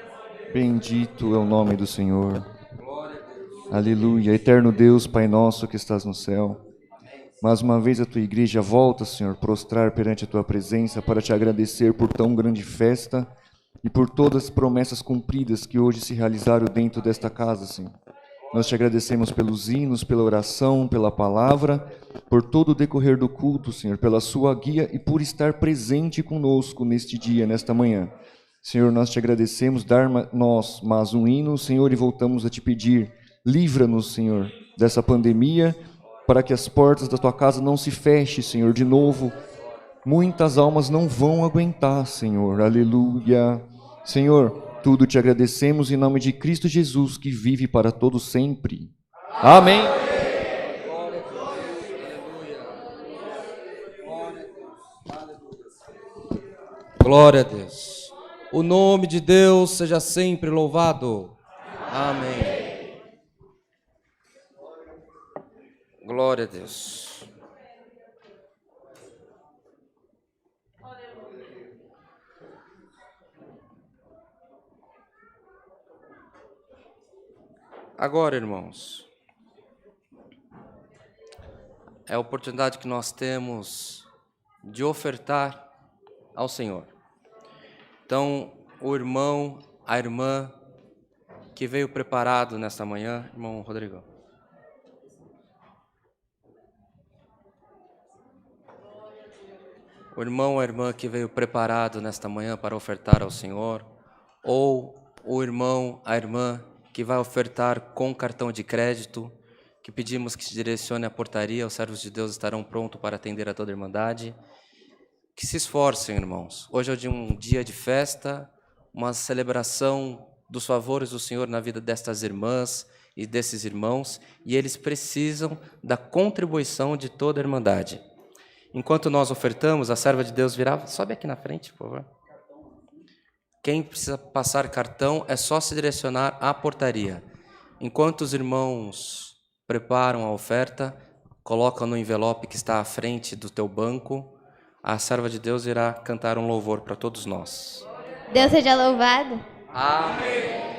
Bendito é o nome do Senhor. Aleluia. Eterno Deus, Pai nosso que estás no céu. Mais uma vez a tua igreja volta, Senhor, prostrar perante a tua presença para te agradecer por tão grande festa e por todas as promessas cumpridas que hoje se realizaram dentro desta casa, Senhor. Nós te agradecemos pelos hinos, pela oração, pela palavra, por todo o decorrer do culto, Senhor, pela sua guia e por estar presente conosco neste dia, nesta manhã. Senhor, nós te agradecemos, dar-nos mais um hino, Senhor, e voltamos a te pedir, livra-nos, Senhor, dessa pandemia, para que as portas da tua casa não se fechem, Senhor, de novo. Muitas almas não vão aguentar, Senhor, aleluia. Senhor, tudo te agradecemos em nome de Cristo Jesus, que vive para todo sempre. Amém. Glória a Deus. O nome de Deus seja sempre louvado. Amém. Glória a Deus. Agora, irmãos, é a oportunidade que nós temos de ofertar ao Senhor. Então, o irmão, a irmã que veio preparado nesta manhã, irmão Rodrigo. O irmão ou a irmã que veio preparado nesta manhã para ofertar ao Senhor, ou o irmão, a irmã que vai ofertar com cartão de crédito, que pedimos que se direcione à portaria, os servos de Deus estarão prontos para atender a toda a irmandade. Que se esforcem, irmãos. Hoje é um dia de festa, uma celebração dos favores do Senhor na vida destas irmãs e desses irmãos, e eles precisam da contribuição de toda a irmandade. Enquanto nós ofertamos, a serva de Deus virá. Sobe aqui na frente, por favor. Quem precisa passar cartão é só se direcionar à portaria. Enquanto os irmãos preparam a oferta, colocam no envelope que está à frente do teu banco, a serva de Deus irá cantar um louvor para todos nós. Deus seja louvado. Amém.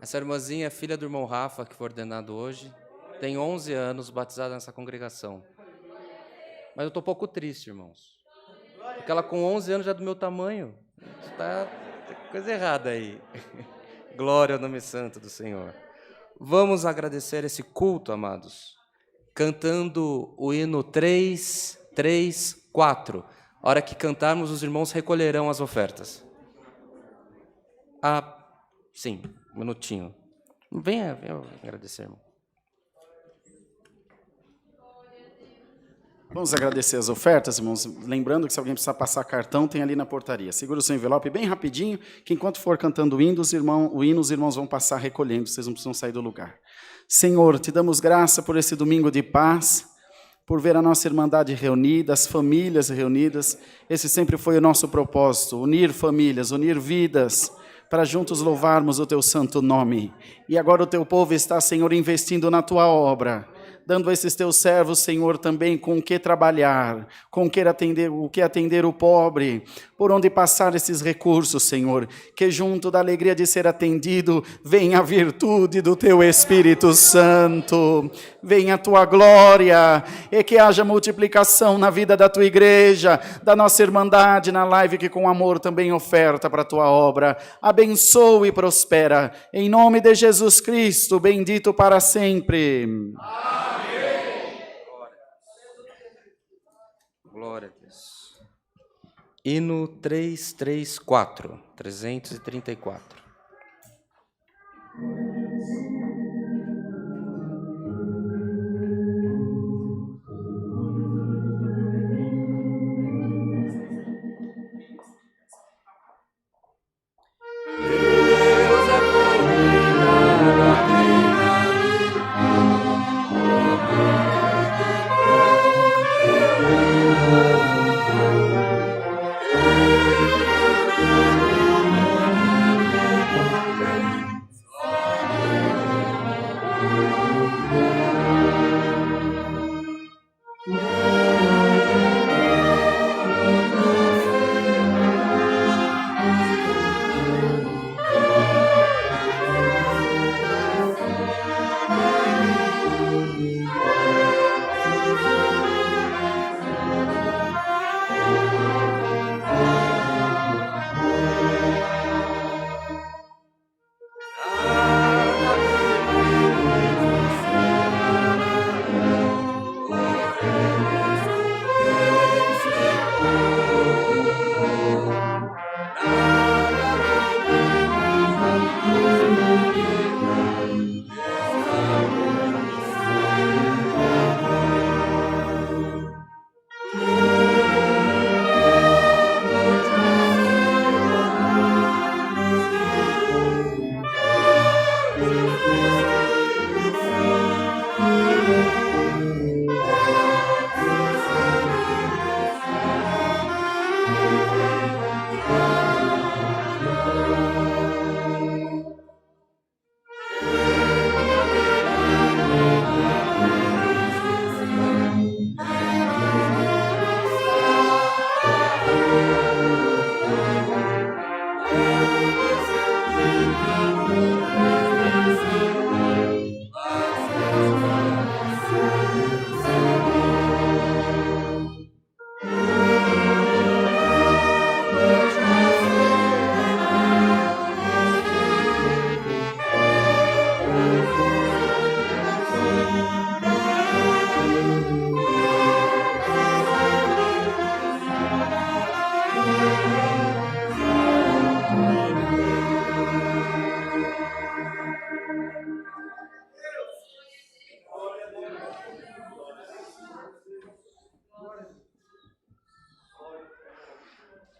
Essa irmãzinha é filha do irmão Rafa, que foi ordenado hoje. Tem 11 anos, batizada nessa congregação. Mas eu estou um pouco triste, irmãos. Porque ela com 11 anos já é do meu tamanho. Tem coisa errada aí. Glória ao nome santo do Senhor. Vamos agradecer esse culto, amados, cantando o hino 334. A hora que cantarmos, os irmãos recolherão as ofertas. Sim, um minutinho. Venha agradecer, irmão. Vamos agradecer as ofertas, irmãos. Lembrando que se alguém precisar passar cartão, tem ali na portaria. Segura o seu envelope bem rapidinho, que enquanto for cantando o hino, os irmãos vão passar recolhendo, vocês não precisam sair do lugar. Senhor, te damos graça por esse domingo de paz, por ver a nossa irmandade reunida, as famílias reunidas. Esse sempre foi o nosso propósito, unir famílias, unir vidas, para juntos louvarmos o teu santo nome. E agora o teu povo está, Senhor, investindo na tua obra, dando a esses teus servos, Senhor, também com o que trabalhar, com o que atender o pobre, por onde passar esses recursos, Senhor, que junto da alegria de ser atendido, venha a virtude do teu Espírito Santo, venha a tua glória, e que haja multiplicação na vida da tua igreja, da nossa irmandade na live, que com amor também oferta para a tua obra. Abençoa e prospera, em nome de Jesus Cristo, bendito para sempre. Glória a Deus. Hino 334.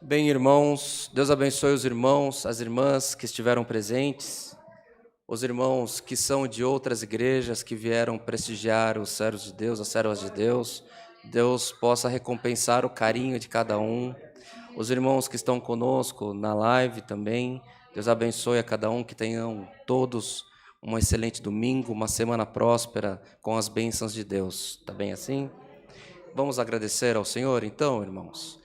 Bem, irmãos, Deus abençoe os irmãos, as irmãs que estiveram presentes, os irmãos que são de outras igrejas, que vieram prestigiar os servos de Deus, as servas de Deus. Deus possa recompensar o carinho de cada um. Os irmãos que estão conosco na live também, Deus abençoe a cada um, que tenham todos um excelente domingo, uma semana próspera com as bênçãos de Deus. Está bem assim? Vamos agradecer ao Senhor, então, irmãos.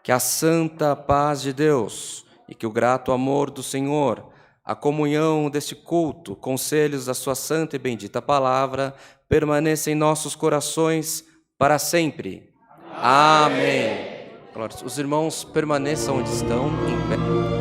Que a santa paz de Deus e que o grato amor do Senhor a comunhão deste culto, conselhos da sua santa e bendita palavra, permaneça em nossos corações para sempre. Amém. Glória. Os irmãos permaneçam onde estão, em pé.